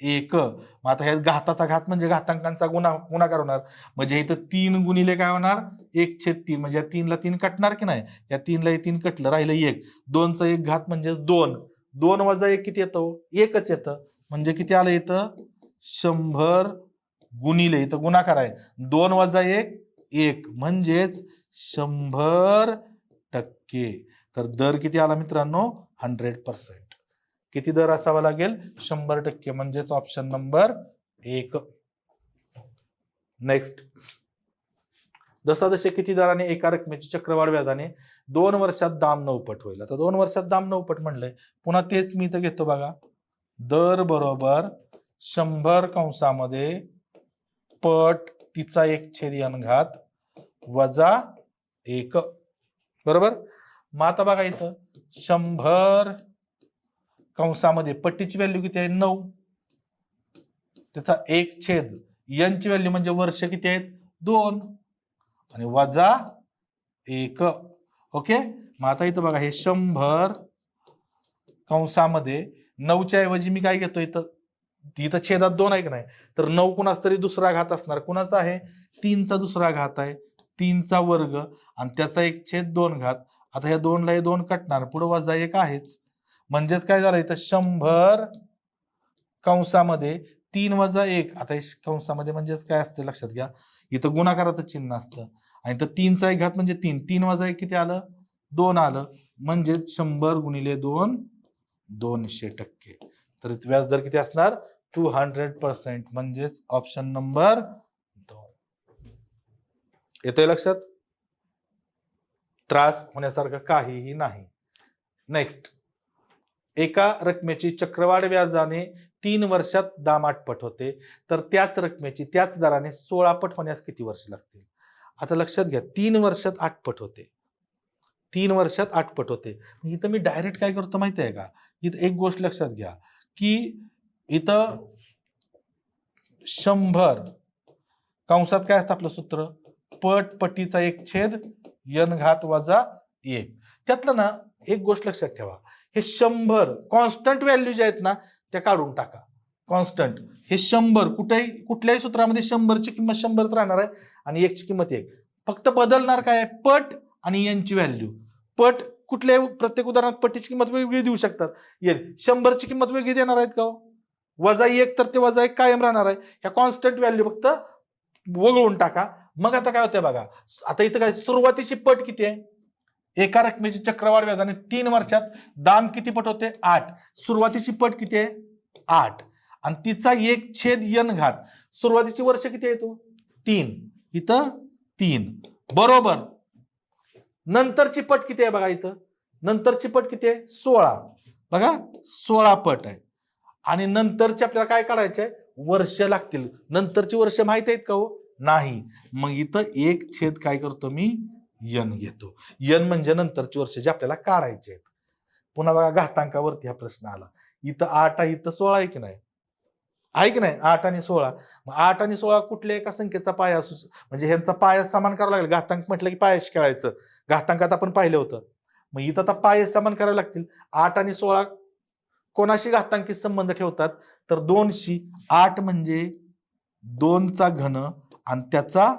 1. मग आता हे घाताचा घात म्हणजे घातांकांचा गुणाकार होणार. म्हणजे इथं 3 गुणिले काय होणार, 1/3. म्हणजे या 3ला 3 कटणार की नाही, या 3ला 3 कटलं, राहिलं 1. 2चा 1 घात म्हणजे 2. 2 वजा 1 किती येतं, 1च येतं. म्हणजे किती आलं इथं, 100 गुणिले, इथं गुणाकार आहे, 2 वजा 1 1 म्हणजेच 100%. तर दर किती आला मित्रांनो, 100%. किती दर असावा लागेल, 100%. म्हणजेच ऑप्शन नंबर 1. नेक्स्ट, जसा जसे किती दराने एका रकमेची चक्रवाढ व्याजाने 2 वर्षात दाम 9 पट होईल. आता 2 वर्षात दाम 9 पट म्हणलंय, पुन्हा तेच मी इथं घेतो बघा, दर बरोबर 100 कंसामध्ये पट तिचा 1/n घात वजा 1. बरोबर. मग आता बघा इथं 100 कंसामध्ये पट्टीची व्हॅल्यू किती आहे, 9. त्याचा 1/n ची व्हॅल्यू म्हणजे वर्ष किती आहेत, 2 आणि वजा 1. ओके. मग आता इथं बघा, हे 100 कंसामध्ये 9च्या ऐवजी मी काय घेतो, इथं छेदात 2 आहे की नाही, तर 9 कुणाचा तरी दुसरा घात असणार. कुणाचा आहे, 3चा दुसरा घात आहे, 3चा वर्ग आणि त्याचा 1/2 घात. आता ह्या 2ला हे 2 कटणार, पुढे वजा 1 आहेच. म्हणजेच काय झालं इथं, 100 कंसामध्ये 3 वजा 1. आता कंसामध्ये म्हणजेच काय असतं लक्षात घ्या, इथं गुणाकाराचं चिन्ह असतं आणि इथं 3चा 1 घात म्हणजे 3. 3 वजा 1 किती आलं, 2 आलं. म्हणजेच 100 गुणिले 2 200%. तर व्याजदर किती असणार, 200%. म्हणजेच ऑप्शन नंबर 2. येतोय लक्षात, त्रास होण्यासारखं काहीही नाही. नेक्स्ट, एका रकमेची चक्रवाढ व्याजाने 3 वर्षात दाम 8 पट होते, तर त्याच रकमेची त्याच दराने 16 पट होण्यास किती वर्ष लागतील. आता लक्षात घ्या, 3 वर्षात 8 पट होते, 3 वर्षात 8 पट होते. इथं मी डायरेक्ट काय करतो माहिती आहे का, इथं एक गोष्ट लक्षात घ्या की इथं 100 कंसात काय असतं आपलं सूत्र, पट पटीचा 1/n घात वजा 1. त्यातलं ना एक गोष्ट लक्षात ठेवा, हे 100 कॉन्स्टंट व्हॅल्यू ज्या आहेत ना त्या काढून टाका. कॉन्स्टंट हे 100 कुठल्याही सूत्रामध्ये 100 ची किंमत 100च राहणार आहे आणि 1 ची किंमत 1. फक्त बदलणार काय आहे, पट आणि n ची व्हॅल्यू. पट कुठल्याही प्रत्येक उदाहरणात पटीची किंमत वेगळी देऊ शकतात. 100 ची किंमत वेगळी देणार आहेत का, वजा 1 तर ते वजा 1 कायम राहणार आहे. ह्या कॉन्स्टंट व्हॅल्यू फक्त वगळून टाका. मग आता काय होतंय बघा, आता इथं काय, सुरुवातीची पट किती आहे, एका रकमेची चक्रवाढ व्याजाने 3 वर्षात दाम किती पट होते, 8. सुरुवातीची पट किती आहे, 8 आणि तिचा 1/n घात. सुरुवातीची वर्ष किती आहे, 3. इथं 3 बरोबर. नंतरची पट किती आहे बघा, इथं नंतरची पट किती आहे, 16. बघा 16 पट आहे आणि नंतरची आपल्याला काय काढायचे आहे, वर्ष लागतील. नंतरची वर्ष माहित आहेत का हो, नाही. मग इथं 1 काय करतो मी, n घेतो. n म्हणजे नंतरची वर्ष जे आपल्याला काढायचे आहेत. पुन्हा बघा घातांकावरती हा प्रश्न आला, इथं 8 आहे, इथं 16 आहे की नाही, आहे की नाही, 8 आणि 16. मग 8 आणि 16 कुठल्या एका संख्येचा पाया असू, म्हणजे ह्यांचा पाया समान करावा लागेल. घातांक म्हटलं की पायाशी खेळायचं, घातांकात आपण पाहिलं होतं. मग इथं आता पाय समान करावे लागतील. 8 आणि 16 कोणाशी घातांकी संबंध ठेवतात, तर 2शी. 8 म्हणजे 2चा घन आणि त्याचा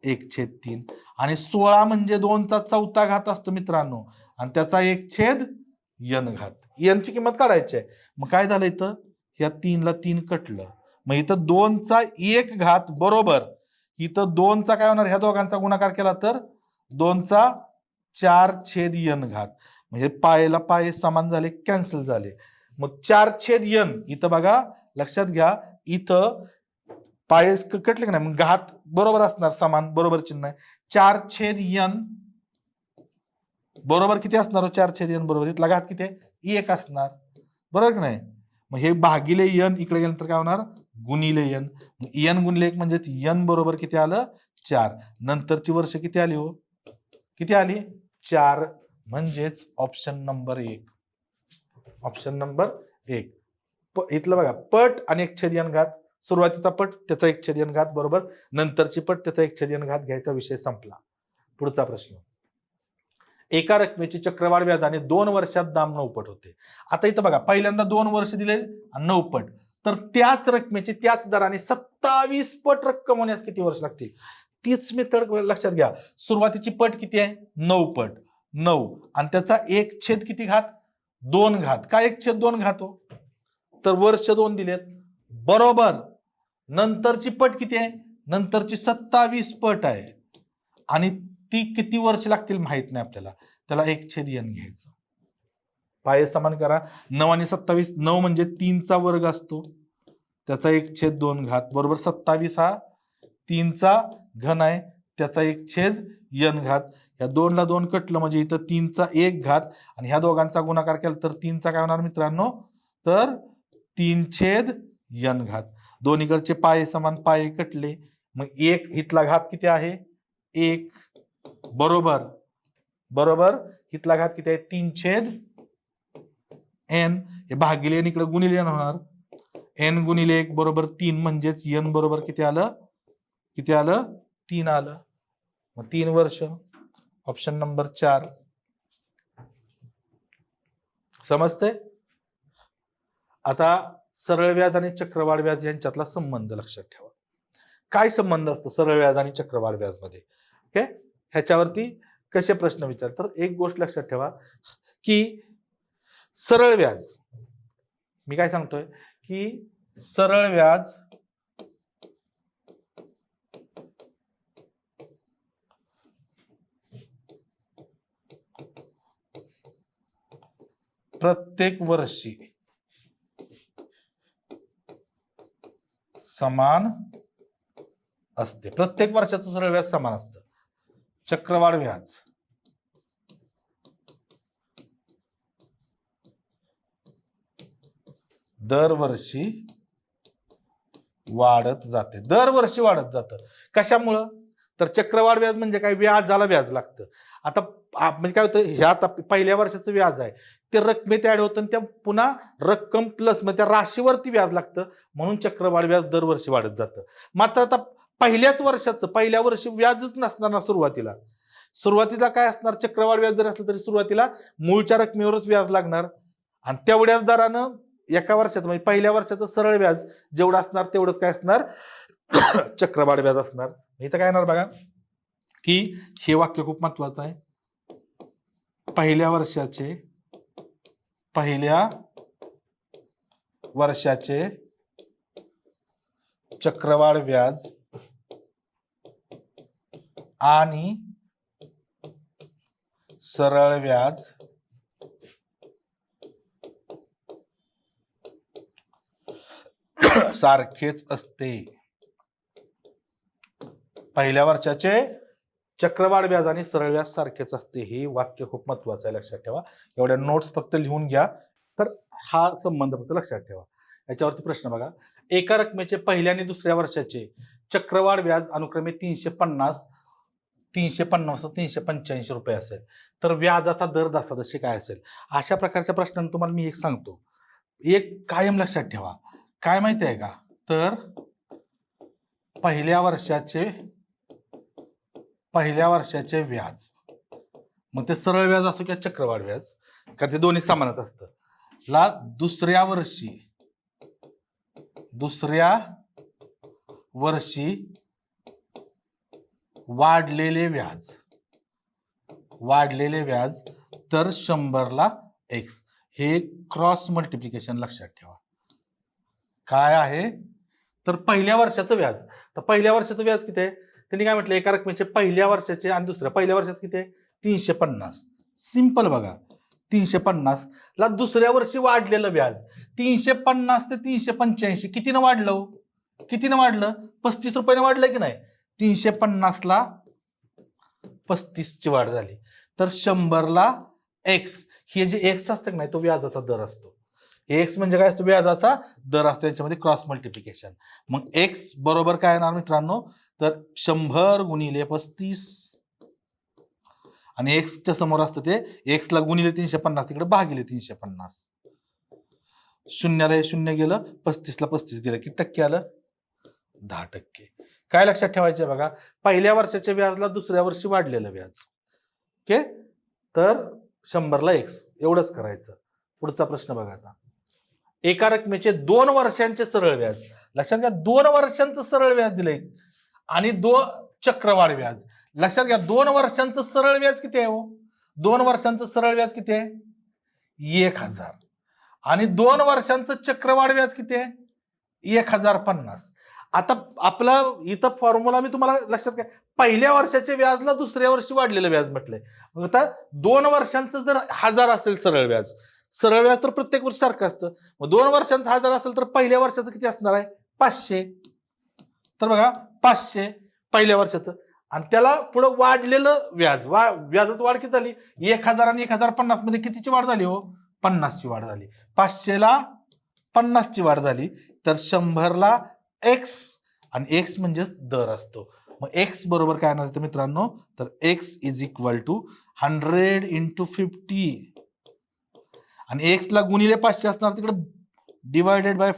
1/3 आणि 16 म्हणजे 2चा 4था घात असतो मित्रांनो आणि त्याचा 1/n घात. n ची किंमत काढायची आहे. मग काय झालं इथं, या 3ला 3 कटलं, मग इथं 2चा 1 घात बरोबर, इथं 2चा काय होणार, ह्या दोघांचा गुणाकार केला तर 2चा 4/n घात. म्हणजे पायला पाय समान झाले, कॅन्सल झाले. मग 4/n इथं बघा लक्षात घ्या, इथं पाय कटले की नाही, मग घात बरोबर असणार, समान बरोबर चिन्ह आहे. 4/n बरोबर किती असणार, 4/n बरोबर इथला घात किती आहे, 1 असणार, बरोबर की नाही. मग हे भागिले n इकडे गेल्यानंतर काय होणार, गुणिले n. n गुणिले 1 म्हणजे n बरोबर किती आलं, 4. नंतरची वर्ष किती आली हो, किती आली, 4 म्हणजेच ऑप्शन नंबर 1. Option number 1. इथलं बघा, पट आणि एक छेद n घात. सुरुवातीचा पट त्याचा एक छेद n घात बरोबर, नंतरची पट त्याचा एक छेद n घात घ्यायचा विषय संपला. पुढचा प्रश्न. एका रकमेची चक्रवाढ व्याजाने 2 वर्षात दाम 9 पट होते. आता इथं बघा, पहिल्यांदा 2 वर्ष दिले आणि 9 पट, तर त्याच रकमेची त्याच दराने 27 पट रक्कम होण्यास किती वर्ष लागतील? तीच मेथड लक्षात घ्या. सुरुवातीची पट किती आहे? 9 पट. 9 आणि त्याचा एक छेद किती घात? 2 घात. काय 1/2 घात हो? तर वर्ष 2 दिलेत बरोबर. नंतरची पट किती आहे? नंतरची 27 पट आहे आणि ती किती वर्ष लागतील माहित नाही आपल्याला. त्याला 1/n घ्यायचं. पाये समान करा. 9 आणि 27. 9 म्हणजे 3चा वर्ग असतो, त्याचा 1/2 घात बरोबर. 27 हा 3चा घन आहे, त्याचा 1/n घात. या 2 ला 2 कटलं म्हणजे इथं 3चा 1 घात आणि ह्या दोघांचा गुणाकार केला तर 3चा काय होणार मित्रांनो? तर 3/n घात. दोन्हीकडचे पाये समान, पाये कटले. मग 1 इथला घात किती आहे? 1 बरोबर. बरोबर इथला घात किती आहे? 3/n. हे भागिले n इकडे गुणिले n होणार. n गुणिले 1 बरोबर 3 म्हणजेच n बरोबर किती आलं? किती आलं? 3 आलं. मग 3 वर्ष. Option number 4. समजतंय? आता सरळ व्याज आणि चक्रवाढ व्याज यांच्यातला संबंध लक्षात ठेवा. काय संबंध असतो सरळ व्याज आणि चक्रवाढ व्याज मध्ये? ओके, ह्याच्यावरती कसे प्रश्न विचारतात? तर एक गोष्ट लक्षात ठेवा की सरळ व्याज, मी काय सांगतोय की सरळ व्याज प्रत्येक वर्षी समान असते. प्रत्येक वर्षाचं सरळ व्याज समान असतं. चक्रवाढ व्याज दरवर्षी वाढत जाते. दरवर्षी वाढत जातं. कशामुळं? तर चक्रवाढ व्याज म्हणजे काय? व्याजाला व्याज लागतं. आता म्हणजे काय होतं, ह्यात पहिल्या वर्षाचं व्याज आहे ते रकमेत ऍड होतं आणि त्या पुन्हा रक्कम प्लस मग त्या राशीवरती व्याज लागतं, म्हणून चक्रवाढ व्याज दरवर्षी वाढत जातं. मात्र आता पहिल्या वर्षी व्याजच नसणार ना सुरुवातीला. सुरुवातीला काय असणार? चक्रवाढ व्याज जर असलं तरी सुरुवातीला मूळच्या रकमेवरच व्याज लागणार आणि तेवढ्याच दरानं एका वर्षात म्हणजे पहिल्या वर्षाचं सरळ व्याज जेवढं असणार तेवढंच काय असणार? चक्रवाढ व्याज असणार. इथं काय येणार बघा की हे वाक्य खूप महत्वाचं आहे. पहिल्या वर्षाचे चक्रवाढ व्याज आणि सरळ व्याज सारखेच असते. पहिल्या वर्षाचे चक्रवाढ व्याज आणि सरळ व्याज सारखेच असते. हे वाक्य खूप महत्वाचं आहे, लक्षात ठेवा. एवढ्या नोट्स फक्त लिहून घ्या. तर हा संबंध फक्त लक्षात ठेवा. याच्यावरती प्रश्न बघा. एका रकमेचे पहिल्या आणि दुसऱ्या वर्षाचे चक्रवाढ व्याज अनुक्रमे 350, 385 रुपये असेल तर व्याजाचा दर दशांश काय असेल? अशा प्रकारच्या प्रश्नांना तुम्हाला मी एक सांगतो, एक कायम लक्षात ठेवा. काय माहिती आहे का? तर पहिल्या वर्षाचे व्याज, मग ते सरळ व्याज असो किंवा चक्रवाढ व्याज, कारण ते दोन्ही समानच असतं, ला दुसऱ्या वर्षी वाढलेले व्याज तर 100 ला x. हे क्रॉस मल्टिप्लिकेशन लक्षात ठेवा. काय आहे? तर पहिल्या वर्षाचं व्याज. तर पहिल्या वर्षाचं व्याज किती आहे? त्यांनी काय म्हटलं? एका रकमेचे पहिल्या वर्षाचे आणि दुसऱ्या पहिल्या वर्षाचं किती आहे? 350. सिंपल बघा, 350 ला दुसऱ्या वर्षी वाढलेलं व्याज 350 ते 385 कितीनं वाढलं? 35 रुपयाने वाढलं की नाही? 350 ला 35 ची वाढ झाली. तर 100 ला एक्स. हे जे एक्स असतं की नाही तो व्याजाचा दर असतो. एक्स म्हणजे काय असतो? व्याजाचा दर असतो. यांच्यामध्ये क्रॉस मल्टिप्लिकेशन. मग एक्स बरोबर काय येणार मित्रांनो? तर 100 गुणिले 35 आणि एक्सच्या समोर असतं ते एक्सला गुणिले 350 तिकडे भागिले 350. शून्याला हे शून्य गेलं, 35ला 35 गेलं, किती टक्के आलं? 10%. काय लक्षात ठेवायचं बघा, पहिल्या वर्षाच्या व्याजला दुसऱ्या वर्षी वाढलेलं व्याज. ओके, तर 100ला एक्स एवढंच करायचं. पुढचा प्रश्न बघा आता. एका रकमेचे 2 वर्षांचे सरळ व्याज, लक्षात घ्या 2 वर्षांचं सरळ व्याज दिलंय आणि 2 चक्रवाढ व्याज. लक्षात घ्या 2 वर्षांचं सरळ व्याज किती आहे हो? 2 वर्षांचं सरळ व्याज किती आहे? 1000. आणि 2 वर्षांचं चक्रवाढ व्याज किती आहे? 1050. आता आपला इथं फॉर्म्युला मी तुम्हाला लक्षात घ्या, पहिल्या वर्षाच्या व्याजला दुसऱ्या वर्षी वाढलेलं व्याज म्हटलंय. मग आता 2 वर्षांचं जर 1000 असेल सरळ व्याज तर प्रत्येक वर्षी सारखं असतं. मग 2 वर्षांचं 1000 असेल तर पहिल्या वर्षाचं किती असणार आहे? 500. तर बघा 500 पहिल्या वर्षाचं, आणि त्याला पुढे वाढलेलं व्याज, व्याजात वाढ किती झाली? 1000 आणि 1050 मध्ये कितीची वाढ झाली हो? 50ची वाढ झाली. 500ला 50ची वाढ झाली, तर 100ला एक्स, आणि एक्स म्हणजेच दर असतो. मग एक्स बरोबर काय येणार मित्रांनो? तर X is equal to 100 into 50, आणि एक्स ला गुणिले 500 असणार, तिकडे डिवायडेड बाय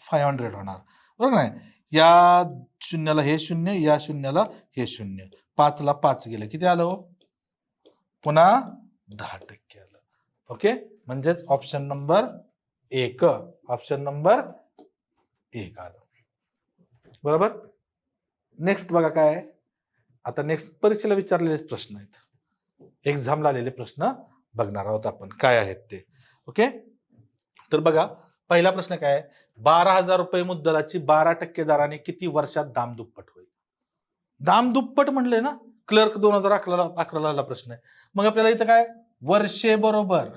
500 होणार, बरोबर नाही? या शून्याला हे शून्य, या शून्याला हे शून्य, 5ला 5 गेलं, किती आलं हो? पुन्हा 10% आलं. ओके, म्हणजेच ऑप्शन नंबर 1 आलं. बरोबर. नेक्स्ट बघा काय आहे. आता नेक्स्ट परीक्षेला विचारलेले प्रश्न आहेत, एक्झामला आलेले प्रश्न बघणार आहोत आपण काय आहेत ते. ओके, तर बघा पहिला प्रश्न काय आहे? 12,000 रुपये मुद्दलाची 12% दराने किती वर्षात दाम दुप्पट होईल? दाम दुप्पट म्हणले ना, क्लर्क 2011ला प्रश्न आहे. मग आपल्याला इथं काय, वर्षे बरोबर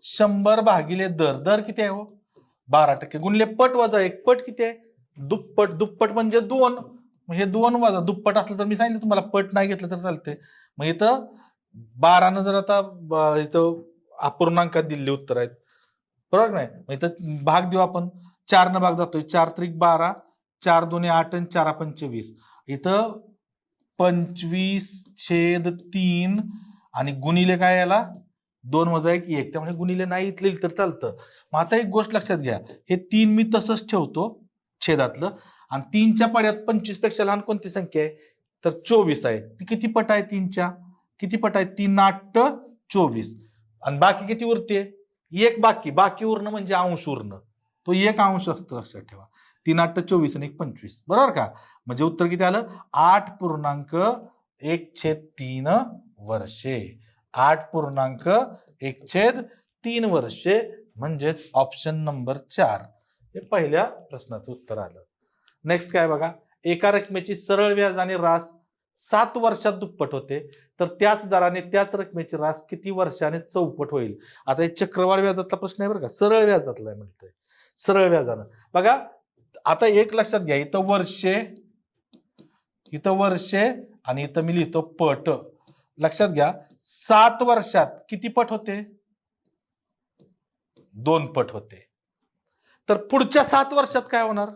100 भागिले दर किती आहे हो? 12% गुणिले पट वजा 1, पट किती आहे? दुप्पट म्हणजे 2, हे 2 वजा दुप्पट असलं तर मी सांगितलं तुम्हाला पट नाही घेतलं तर चालते. मग इथं 12 जर आता इथं अपूर्णांकात दिलेली उत्तर आहेत, बरोबर नाही? मग इथं भाग देऊ आपण, 4 भाग जातोय, 4 त्रिक 12, 4 दोन्ही 8 आणि 4 पंचे 20. इथं 25/3 आणि गुणिले काय याला 2 वजा 1, त्यामुळे गुणिले नाही इथले तर चालतं. मग आता एक गोष्ट लक्षात घ्या, हे 3 मी तसंच ठेवतो छेदातलं, आणि 3च्या पाड्यात 25 पेक्षा लहान कोणती संख्या आहे? तर 24 आहे. ती किती पट आहे? 3च्या किती पट आहे? 3 8 24, आणि बाकी किती उरते? 1 बाकी उरणं म्हणजे अंश उरणं, तो 1 अंश असतो, लक्षात ठेवा. 3 8 24 आणि 1 25, बरोबर का? म्हणजे उत्तर किती आलं? 8.1/3 वर्षे. 8.1/3 वर्षे, म्हणजेच ऑप्शन नंबर 4 हे पहिल्या प्रश्नाचं उत्तर आलं. नेक्स्ट काय बघा, एका रकमेची सरळ व्याज आणि रास 7 वर्षात दुप्पट होते, तर त्याच दराने त्याच रकमेची रास किती वर्षाने चौपट होईल? आता हे चक्रवाढ व्याजातला प्रश्न आहे बरं का, सरळ व्याजातला म्हणतोय. सरळ व्याजानं बघा, आता एक लक्षात घ्या, इथं वर्षे आणि इथं मी लिहितो पट. लक्षात घ्या, 7 वर्षात किती पट होते? 2 पट होते. तर पुढच्या 7 वर्षात काय होणार?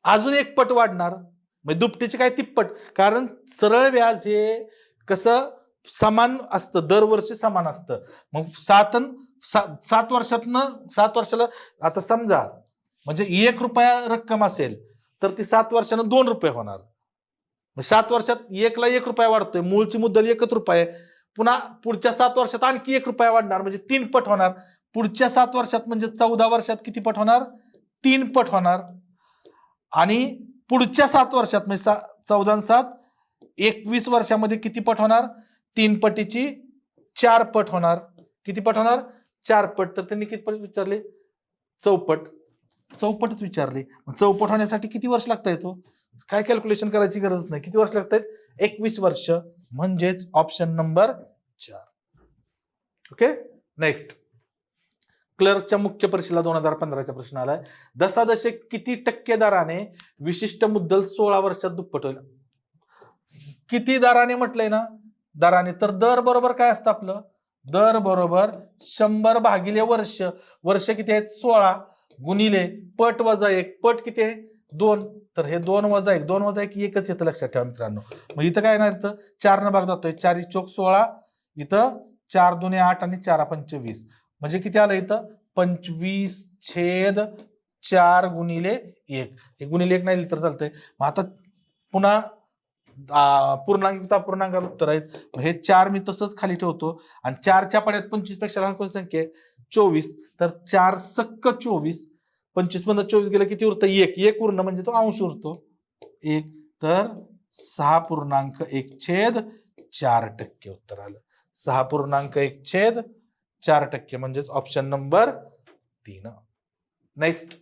अजून 1 पट वाढणार, म्हणजे दुपटीचे काय तिप्पट. कारण सरळ व्याज हे कसं समान असतं, दरवर्षी समान असतं. मग 7 वर्षाला आता समजा, म्हणजे 1 रुपया रक्कम असेल तर ती 7 वर्षानं 2 रुपये होणार. 7 वर्षात 1ला 1 रुपया वाढतोय, मूळची मुद्दल 1 रुपया आहे, पुन्हा पुढच्या 7 वर्षात आणखी 1 रुपया वाढणार, म्हणजे 3 पट होणार. पुढच्या 7 वर्षात म्हणजे 14 वर्षात किती पट होणार? 3 पट होणार. आणि पुढच्या 7 वर्षात म्हणजे 14 आणि 7 21 वर्षामध्ये किती पट होणार? 3 पटीची 4 पट होणार. किती पट होणार? 4 पट. तर त्यांनी किती पट विचारले? चौपटच विचारले. चौपट होण्यासाठी किती वर्ष लागता येतो? काय कॅल्क्युलेशन करायची गरज नाही. किती वर्ष लागतात? 21 वर्ष, म्हणजेच ऑप्शन नंबर 4. ओके, नेक्स्ट क्लर्कच्या मुख्य परीक्षेला 2015चा प्रश्न आलाय. दशादशे किती टक्के दराने विशिष्ट मुद्दल 16 वर्षात दुप्पट होईल? किती दराने म्हटलंय ना, दराने, तर दर बरोबर काय असतं आपलं? दर बरोबर 100 भागिले वर्ष. वर्ष किती आहेत? 16 गुणिले पट वजा 1, पट किती आहे? 2, तर हे 2 वजा 1, 2 वजा 1 एकच येतं, लक्षात ठेवा मित्रांनो. मग इथं काय येणार, इथं 4 न भाग जातोय, 4 चोक 16, इथं 4 दुने 8 आणि 4 पंचे 20, म्हणजे किती आलं इथं 25/4 गुणिले 1. हे गुणिले 1 नाही लिहिलं तर चालतंय. मग आता पुन्हा पूर्णांकात उत्तर आहेत. हे 4 मी तसंच खाली ठेवतो आणि 4च्या पाड्यात 25 पेक्षा लहान कोणती संख्या आहे 24, तर 4 सक्क 24, 25 मधून 24 गेलं किती उरतं 1 उरणं म्हणजे तो अंश उरतो 1, तर 6.1/4 उत्तर आलं. 6.1/4 म्हणजेच ऑप्शन नंबर 3. नेक्स्ट,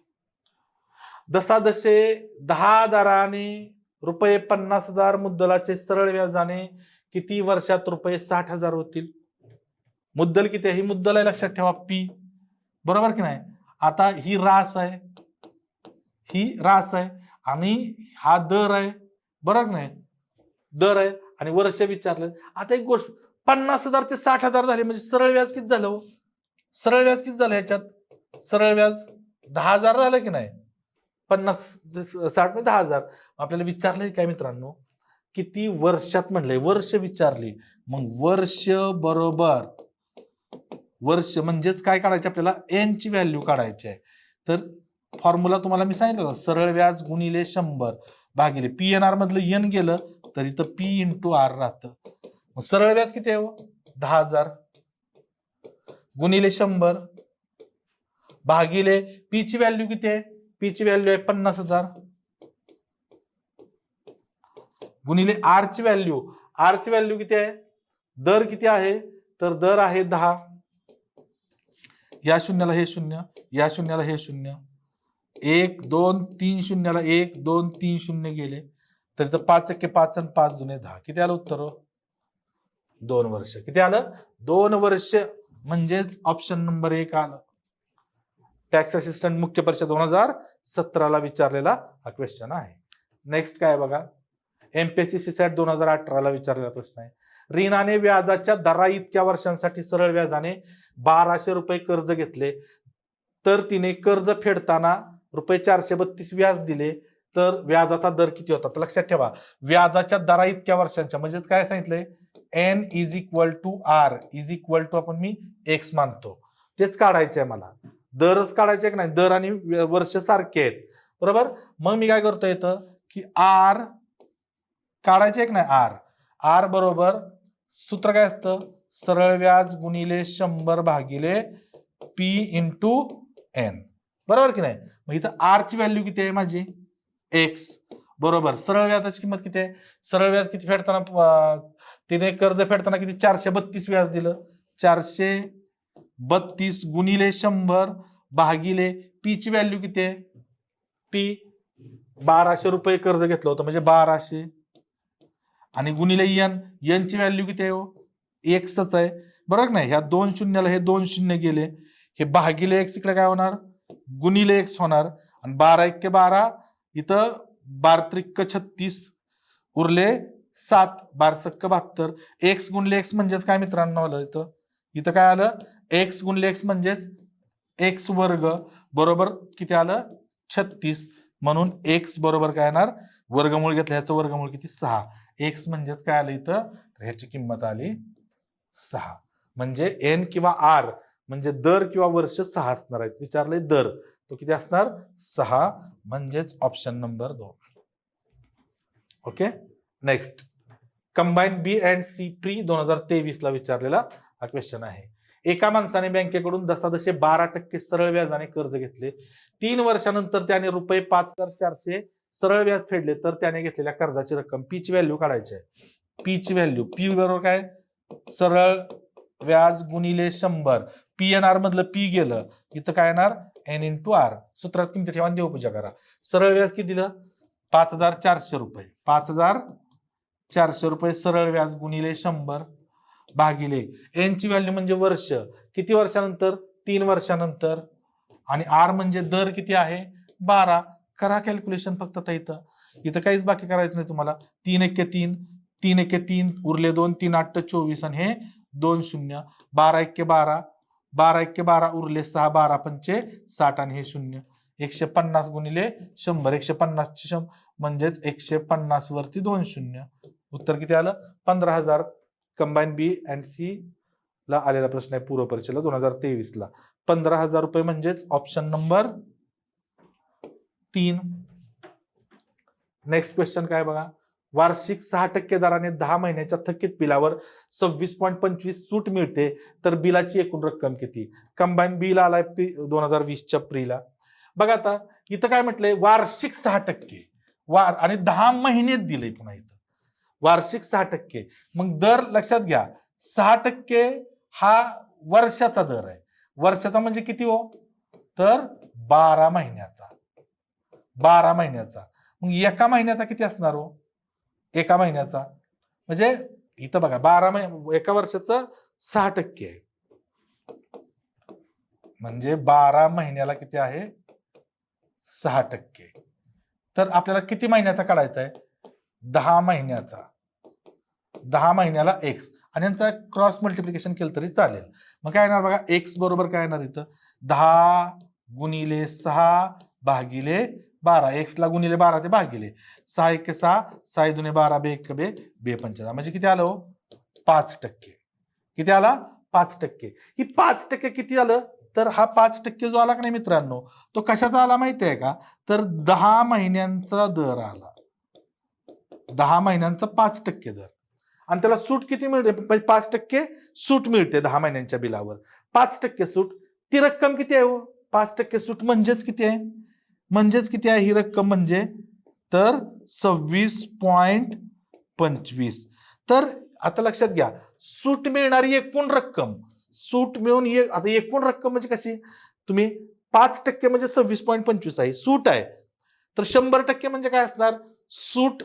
दशादशे 10 दराने रुपये 50,000 मुद्दलाचे सरळ व्याजाने किती वर्षात रुपये 60,000 होतील? मुद्दल किती आहे? ही मुद्दल आहे, लक्षात ठेवा पी, बरोबर की नाही. आता ही रास आहे, ही रास आहे आणि हा दर आहे, बरोबर नाही, दर आहे आणि वर्ष विचारलं. आता एक गोष्ट, 50,000 ते 60,000 झाले म्हणजे सरळ व्याज किती झालं हो? सरळ व्याज किती झालं ह्याच्यात? सरळ व्याज 10,000 झालं की नाही? 50 60 10,000. आपल्याला विचारलंय काय मित्रांनो, किती वर्षात म्हणलंय, वर्ष विचारली. मग वर्ष बरोबर वर्ष म्हणजेच काय काढायचे आपल्याला, एन ची व्हॅल्यू काढायची आहे. तर फॉर्म्युला तुम्हाला मी सांगितलं, सरळ व्याज गुणिले 100 भागिले PNR मधलं एन गेलं तर इथं P इंटू आर राहतं. मग सरळ व्याज किती आहे हो? 10,000 गुणिले 100 भागिले पी ची व्हॅल्यू किती आहे? पी ची व्हॅल्यू आहे 50,000 गुणिले आर ची व्हॅल्यू, आर ची व्हॅल्यू किती आहे? दर किती आहे? तर दर आहे 10. या शून्याला हे शून्य, या शून्याला हे शून्य, 1 2 3 शून्याला 1 2 3 शून्य गेले, तर इथं 5 एके 5 आणि 5 दुने 10. किती आलं उत्तर हो? 2 वर्ष. किती आलं? 2 वर्ष, म्हणजेच ऑप्शन नंबर 1 आलं. टॅक्स असिस्टंट मुख्य परीक्षा 2017 विचारलेला हा क्वेश्चन आहे. नेक्स्ट काय बघा, एमपीएससी सीसॅट 2018 विचारलेला प्रश्न आहे. ऋणाने व्याजाच्या दरा इतक्या वर्षांसाठी सरळ व्याजाने 1200 रुपये कर्ज घेतले, तर तिने कर्ज फेडताना रुपये 432 व्याज दिले, तर व्याजाचा दर किती होता? तर लक्षात ठेवा, व्याजाच्या दरा इतक्या वर्षांच्या म्हणजेच काय सांगितलंय, N is equal to R is equal to आपण मी एक्स मानतो, तेच काढायचे आहे मला. दरच काढायचे की नाही, दर आणि वर्ष सारखे आहेत, बरोबर. मग मी काय करतो इथं की आर काढायचे की नाही, आर आर बरोबर सूत्र काय असतं, सरळ व्याज गुणिले 100 भागिले पी इंटू एन, बरोबर की नाही. मग इथं आर ची व्हॅल्यू किती आहे माझी? एक्स, बरोबर. सरळ व्याजाची किंमत किती आहे? सरळ व्याज किती फेडताना, तिने कर्ज फेडताना किती 432 व्याज दिलं, 432 गुणिले 100 भागिले पी ची व्हॅल्यू किती आहे? पी 1200 रुपये कर्ज घेतलं होतं म्हणजे 1200 आणि गुणिले एन, एन ची व्हॅल्यू किती आहे हो? एक्सच आहे, बरोबर नाही. ह्या 2 शून्याला हे 2 शून्य गेले, हे भागिले एक्स इकडे काय होणार, गुणिले एक्स होणार, आणि 12 एके 12, इथं 12 त्रिक 36 उरले 7, 12 सक्क 72. एक्स गुणले एक्स म्हणजेच काय मित्रांनो आलं इथं, इथं काय आलं, एक्स गुणले एक्स म्हणजेच एक्स वर्ग बरोबर किती आलं 36. म्हणून एक्स बरोबर काय येणार, वर्गमूळ घेतलं, ह्याचं वर्गमूळ किती 6. एक्स म्हणजेच काय आलं इथं, तर ह्याची किंमत आली 6. म्हणजे एन किंवा आर म्हणजे दर किंवा वर्ष 6 असणार आहेत. विचारले दर, तो किती असणार 6, म्हणजेच option number 2. Okay. Next, combine B and C pre 2023 विचारलेला हा क्वेश्चन आहे. एका माणसाने बँकेकडून 10.12% सरळ व्याजाने कर्ज घेतले, 3 वर्षानंतर त्याने रुपये 5,400 सरळ व्याज फेडले, तर त्याने घेतलेल्या कर्जाची रक्कम पी ची व्हॅल्यू काढायची आहे. पी ची व्हॅल्यू, पी बरोबर काय, सरळ व्याज गुणिले 100, PNR मधलं पी गेलं, इथं काय येणार एन इंटू आर. सूत्रात किमती ठेवा, देवपूजा करा. सरळ व्याज किती दिलं 5,400 रुपये, 5,400 रुपये सरळ व्याज गुणिले 100 भागिले एन ची व्हॅल्यू म्हणजे वर्ष, किती वर्षानंतर 3 वर्षानंतर, आणि आर म्हणजे दर किती आहे 12. करा कॅल्क्युलेशन फक्त आता इथं काहीच बाकी करायचं नाही तुम्हाला. 3 एके 3, 3 एके 3 उरले 2, 3 8 24 आणि हे 2 शून्य, 12 एके 12, 12 एके 12 उरले 6, 12 पंचे 60 आणि हे 0. 150 गुणिले 100, 150 म्हणजेच 150 वरती 2 शून्य. उत्तर किती आलं? 15,000. कंबाईन बी अँड सी ला आलेला प्रश्न आहे पूर्व परीक्षेला 2023 ला. 15,000 रुपये म्हणजेच ऑप्शन नंबर 3. नेक्स्ट क्वेश्चन काय बघा. वार्षिक 6% दराने 10 महिन्याच्या थकीत बिलावर 26.25 सूट मिळते तर बिलाची एकूण रक्कम किती? कंबाईन बिल आलाय 2020च्या प्रीला. बघा आता इथं काय म्हटलंय, वार्षिक 6% आणि 10 महिन्यात दिलंय पुन्हा इथं वार्षिक 6%. मग दर लक्षात घ्या, 6% हा वर्षाचा दर आहे. वर्षाचा म्हणजे किती हो? तर 12 महिन्याचा. 12 महिन्याचा. मग एका महिन्याचा किती असणार हो? एका महिन्याचा म्हणजे इथं बघा 12 महिने, एका वर्षाचं 6% आहे म्हणजे 12 महिन्याला किती आहे? 6%. तर आपल्याला किती महिन्याचा काढायचा आहे? 10 महिन्याचा. 10 महिन्याला x आणि यांचा क्रॉस मल्टिप्लिकेशन केलं तरी चालेल. मग काय येणार बघा, x बरोबर काय येणार इथं? 10 गुणिले 6 भागिले 12. x ला गुणिले 12 ते भागिले 6 1 6, 6 2 12, बे 1 बे 45. म्हणजे किती आलं हो? 5%. किती आला? 5%. ही 5% किती आलं? तर हा 5% जो आला का नाही मित्रांनो, तो कशाचा आला माहिती आहे का? तर 10 महिन्यांचा दर आला. 10 महिन्यांचा 5% दर. आणि त्याला सूट किती मिळते? 5% सूट मिळते 10 महिन्यांच्या बिलावर. 5% सूट. ती रक्कम किती आहे हो? 5% सूट म्हणजेच किती आहे? म्हणजेच किती आहे ही रक्कम? म्हणजे तर 26.25. तर आता लक्षात घ्या, सूट मिळणारी एकूण रक्कम, सूट मिळून आता एकूण रक्कम म्हणजे कशी? तुम्ही 5% म्हणजे 26.25 आहे, सूट आहे. तर 100% म्हणजे काय असणार? सूट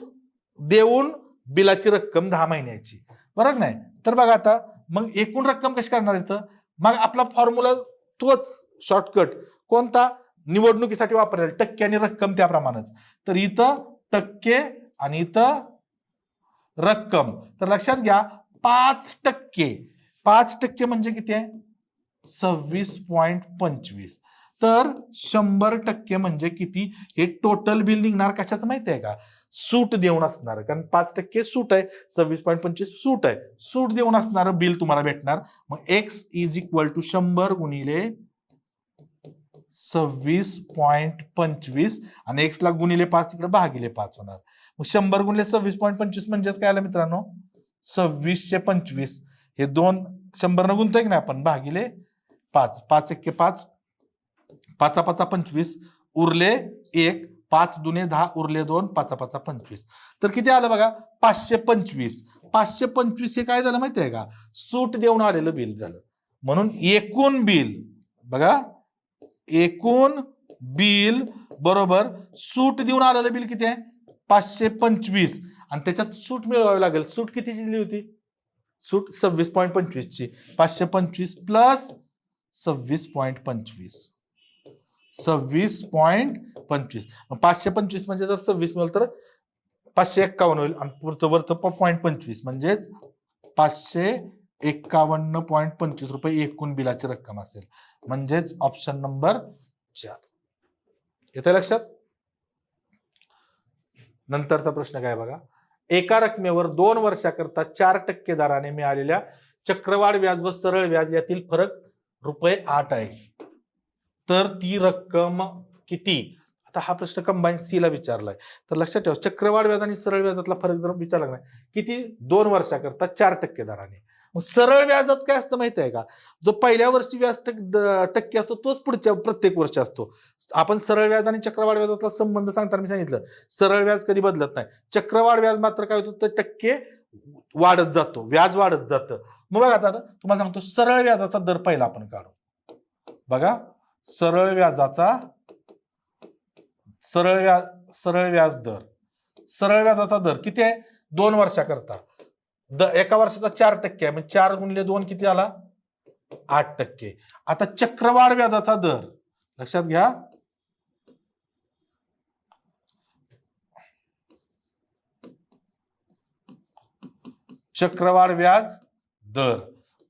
देऊन बिलाची रक्कम 10 महिन्याची, बरोबर नाही? तर बघा आता मग एकूण रक्कम कशी करणार इथं? मग आपला फॉर्म्युला तोच शॉर्टकट कोणता? निवडणुकीसाठी वापरेल टक्क्याने रक्कम त्याप्रमाणेच. तर इथं टक्के आणि इथं रक्कम. तर लक्षात घ्या 5%. 5% म्हणजे किती आहे? 26.25. तर 100% म्हणजे किती? हे टोटल बिल निघणार कशाचं माहिती आहे का? सूट देऊन असणार. कारण 5% सूट आहे, 26.25 सूट आहे. सूट देऊन असणार बिल तुम्हाला भेटणार. मग x इज इक्वल टू 100 गुणिले 26.25 आणि x ला गुणिले 5 तिकडे भागिले 5 होणार. मग 100 गुणिले 26.25 म्हणजेच काय आलं मित्रांनो? 2625. हे दोन 100 न गुणतोय की नाही आपण, भागिले 5. 5 1 5, 5 5 25, उरले 1, 5 दुने 10, उरले 2, 5 5 25. तर किती आलं बघा? 525. 525 हे काय झालं माहिती आहे का? सूट देऊन आलेलं बिल झालं. म्हणून एकूण बिल बघा, एकूण बिल बरोबर सूट देऊन आलेलं बिल किती आहे? 525. आणि त्याच्यात सूट मिळवावी लागेल. सूट कितीची दिली होती? सूट 26.25 ची. 525 प्लस 26.25. 26.25. 525 म्हणजे जर 26 मिळेल तर 551 होईल आणि पुढचं वरचं 0.25 म्हणजेच 551.25 रुपये एकूण बिलाची रक्कम असेल. म्हणजेच ऑप्शन नंबर 4. येते लक्षात? नंतरचा प्रश्न काय बघा. एका रकमेवर 2 वर्षाकरता 4% दराने मिळालेल्या चक्रवाढ व्याज व सरळ व्याज यातील फरक ₹8 आहे. तर ती रक्कम किती? आता हा प्रश्न कंबाईन सी ला विचारलाय. तर लक्षात ठेवा, चक्रवाढ व्याज आणि सरळ व्याजातला फरक जर विचारला नाही, किती? 2 वर्षाकरता 4% दराने. मग सरळ व्याजात काय असतं माहिती आहे का? जो पहिल्या वर्षी व्याज टक्के असतो तोच पुढच्या प्रत्येक वर्षी असतो. आपण सरळ व्याज आणि चक्रवाढ व्याजातला संबंध सांगताना मी सांगितलं, सरळ व्याज कधी बदलत नाही. चक्रवाढ व्याज मात्र काय होतं? तर टक्के वाढत जातो, व्याज वाढत जातं. मग बघा आता तुम्हाला सांगतो, सरळ व्याजाचा दर पहिला आपण काढू. बघा, सरळ व्याजाचा सरळ व्याज दर. सरळ व्याजाचा दर किती आहे? 2 वर्षाकरता. एका वर्षाचा 4% आहे. म्हणजे 4 गुणिले 2 किती आला? 8%. आता चक्रवाढ व्याजाचा दर लक्षात घ्या. चक्रवाढ व्याज दर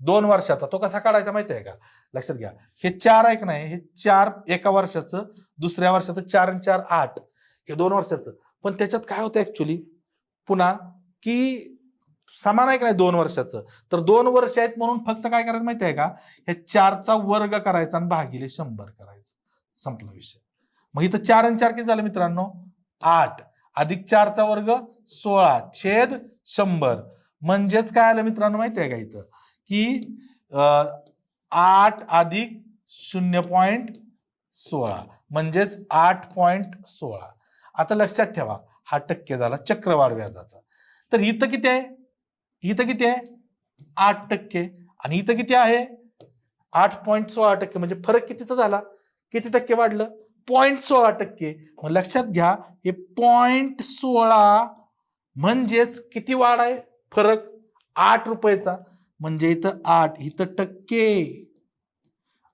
2 वर्षाचा तो कसा काढायचा माहिती आहे का? लक्षात घ्या, हे 4 आहे की नाही, हे 4 एका वर्षाचं दुसऱ्या वर्षाचं 4 आणि 4 8 हे 2 वर्षाचं. पण त्याच्यात काय होतं ऍक्च्युली पुन्हा की समान आहे का नाही 2 वर्षाचं, तर 2 वर्ष आहेत म्हणून फक्त काय करायचं माहिती आहे का, हे 4चा वर्ग करायचा आणि भागिले 100 करायचं, संपला विषय. मग इथं 4 आणि 4 किती झालं मित्रांनो 8 अधिक 4चा वर्ग 16 छेद 100. म्हणजेच काय आलं मित्रांनो माहिती आहे का इथं की 8 अधिक 0.16 म्हणजेच 8.16. आता लक्षात ठेवा हा टक्के झाला चक्रवाढ व्याजाचा. तर इथं किती आहे, इथं किती आहे 8% आणि इथं किती आहे 8.16%. म्हणजे फरक कितीचा झाला, किती टक्के वाढलं 0.16%. मग लक्षात घ्या हे 0.16 म्हणजेच किती वाढ आहे फरक 8 रुपयाचा. म्हणजे इथं 8 इथं टक्के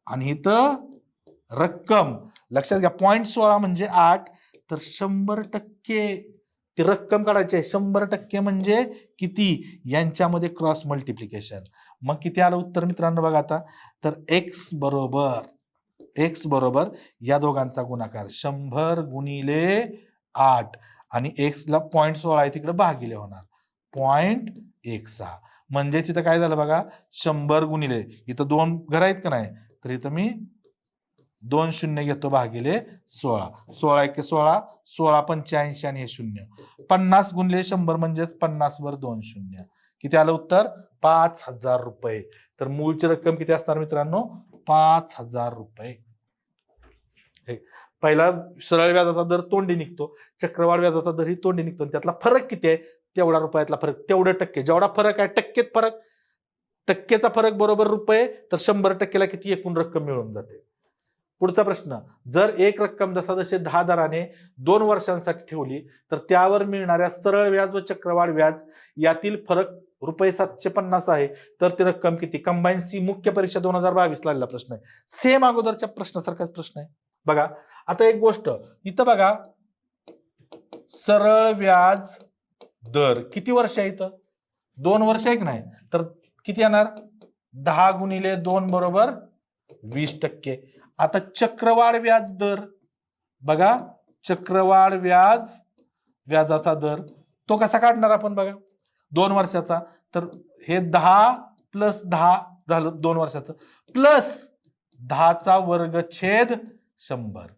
आणि इथं रक्कम. लक्षात घ्या 0.16 म्हणजे 8 तर 100% ती रक्कम काढायची आहे. 100% म्हणजे किती यांच्यामध्ये क्रॉस मल्टिप्लिकेशन. मग किती आलं उत्तर मित्रांनो बघा आता, तर एक्स बरोबर या दोघांचा गुणाकार 100 गुणिले 8 आणि एक्स ला 0.16 आहे तिकडे भागिले होणार 0.16. म्हणजे तिथं काय झालं बघा 100 गुणिले इथं 2 घर आहेत का नाही, तर इथं मी 2 शून्य घेतो भागिले 16. 16 एके 16 16 85 आणि हे 0 50 गुणिले 100 म्हणजेच 50 वर 2 शून्य. किती आलं उत्तर 5000 रुपये. तर मूळची रक्कम किती असणार मित्रांनो 5000 रुपये. पहिला सरळ व्याजाचा दर तोंडी निघतो, चक्रवाढ व्याजाचा दर ही तोंडी निघतो. त्यातला फरक किती आहे तेवढा रुपयातला फरक, तेवढे टक्के. जेवढा फरक आहे टक्केत फरक, टक्केचा फरक बरोबर रुपये, तर 100%ला किती एकूण रक्कम मिळून जाते. पुढचा प्रश्न, जर एक रक्कम जसाजशी 10 दराने 2 वर्षांसाठी ठेवली तर त्यावर मिळणाऱ्या सरळ व्याज व चक्रवाढ व्याज यातील फरक रुपये 750 आहे तर ती रक्कम किती. कंबाईन सी मुख्य परीक्षा 2022 ला आलेला प्रश्न आहे. सेम अगोदरच्या प्रश्नासारखाच प्रश्न आहे बघा. आता एक गोष्ट इथं बघा, सरळ व्याज दर किती वर्ष आहे इथं 2 वर्ष आहे की नाही, तर किती येणार 10 गुणिले 2 बरोबर 20%. आता चक्रवाढ व्याज दर बघा, चक्रवाढ व्याजाचा दर तो कसा काढणार आपण बघा 2 वर्षाचा, तर हे 10 प्लस 10 झालं 2 वर्षाचं प्लस 10चा वर्ग छेद 100.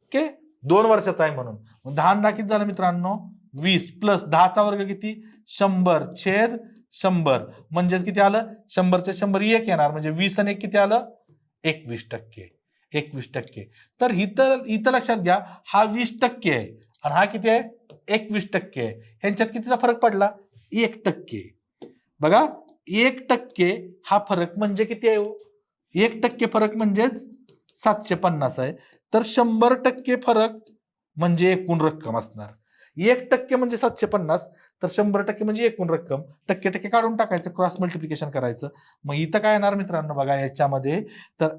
ओके 2 वर्षाचा आहे म्हणून 10 किती झालं मित्रांनो 20 प्लस 10चा वर्ग किती 100 छेद 100 म्हणजे किती आलं 100चे 100 एक येणार म्हणजे 20 आणि 1 किती आलं 21%. 21%. तर इथं लक्षात घ्या हा 20% आहे आणि हा किती आहे 21% आहे. ह्यांच्यात कितीचा फरक पडला 1%. बघा 1% हा फरक म्हणजे किती आहे 1% फरक म्हणजेच 750 आहे. तर 100% फरक म्हणजे एकूण रक्कम असणार. 1% म्हणजे 750 तर 100% म्हणजे एकूण रक्कम. टक्के टक्के काढून टाकायचं क्रॉस मल्टिप्लिकेशन करायचं. मग इथं काय येणार मित्रांनो बघा याच्यामध्ये, तर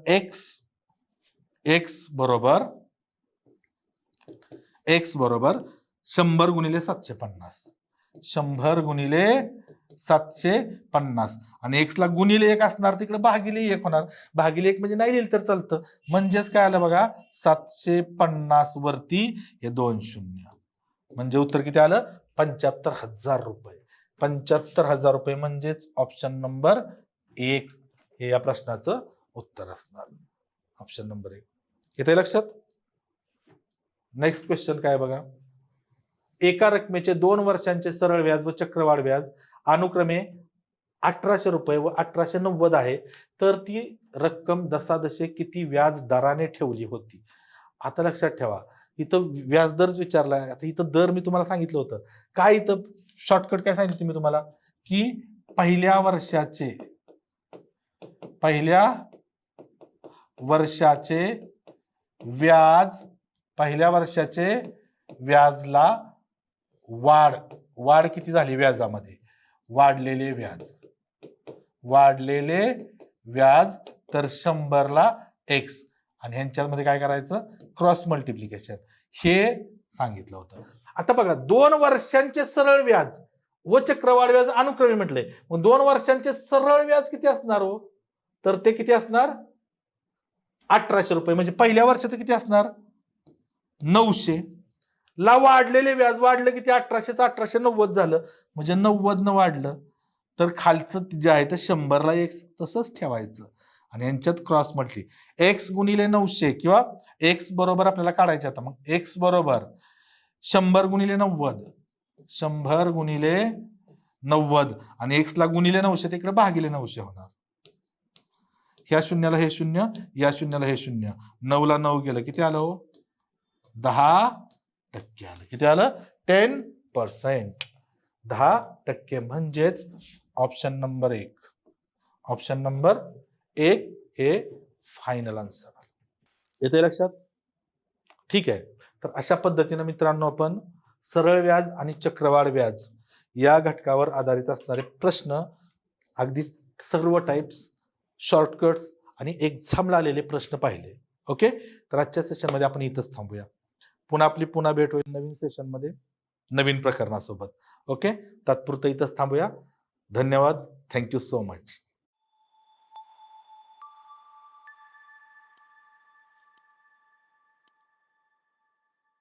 एक्स बरोबर 100 गुणिले 750 100 गुणिले 750 आणि एक्स ला गुणिले 1 असणार तिकडे भागिले 1 होणार. भागिले 1 म्हणजे नाही लिहिलं तर चालतं. म्हणजेच काय आलं बघा 750 वरती हे 2 शून्य म्हणजे उत्तर किती आलं 75,000 रुपये. 75,000 रुपये म्हणजेच ऑप्शन नंबर 1 हे या प्रश्नाचं उत्तर असणार. ऑप्शन नंबर 1 येते लक्षात. नेक्स्ट क्वेश्चन काय बघा, एका रकमेचे 2 वर्षांचे सरळ व्याज व चक्रवाढ व्याज अनुक्रमे 1800 रुपये व 1890 आहे तर ती रक्कम जसाजशी किती व्याज दराने ठेवली होती. आता लक्षात ठेवा इथं व्याजदरच विचारलाय. आता इथं दर मी तुम्हाला सांगितलं होतं काय, इथं शॉर्टकट काय सांगितलं मी तुम्हाला की पहिल्या वर्षाचे व्याजला वाढ किती झाली व्याजामध्ये, वाढलेले व्याज तर 100 ला एक्स आणि ह्यांच्यामध्ये काय करायचं क्रॉस मल्टिप्लिकेशन हे सांगितलं होतं. आता बघा 2 वर्षांचे सरळ व्याज व चक्रवाढ व्याज अनुक्रमे म्हटले. मग 2 वर्षांचे सरळ व्याज किती असणार हो, तर ते किती असणार 1800 रुपये. म्हणजे पहिल्या वर्षाचं किती असणार 900 ला वाढलेले व्याज वाढलं की ते 1800चं 1890 झालं, म्हणजे 90 न वाढलं तर खालचं जे आहे ते 100ला एक्स तसंच ठेवायचं आणि यांच्यात क्रॉस म्हटली एक्स गुणिले 900 किंवा एक्स बरोबर आपल्याला काढायचे आता. मग एक्स बरोबर 100 गुणिले 90, 100 गुणिले 90 आणि एक्स ला गुणिले 900 तिकडे भागिले 900 होणार. ह्या शून्याला हे शून्य, या शून्याला हे शून्य, 9 ला 9 गेलं किती आलं हो? 10% आलं. किती आलं? 10%. 10% म्हणजेच ऑप्शन नंबर 1. ऑप्शन नंबर 1 हे फायनल आन्सर. येते लक्षात? ठीक आहे. तर अशा पद्धतीने मित्रांनो आपण सरळ व्याज आणि चक्रवाढ व्याज या घटकावर आधारित असणारे प्रश्न, अगदी सर्व टाइप्स, शॉर्टकट्स आणि एक्झामला आलेले प्रश्न पाहिले. ओके, तर आजच्या सेशनमध्ये आपण इथंच थांबूया. पुन्हा भेट होईल नवीन सेशनमध्ये नवीन प्रकरणासोबत. ओके, तात्पुरतं इथंच थांबूया. धन्यवाद. Thank you so much.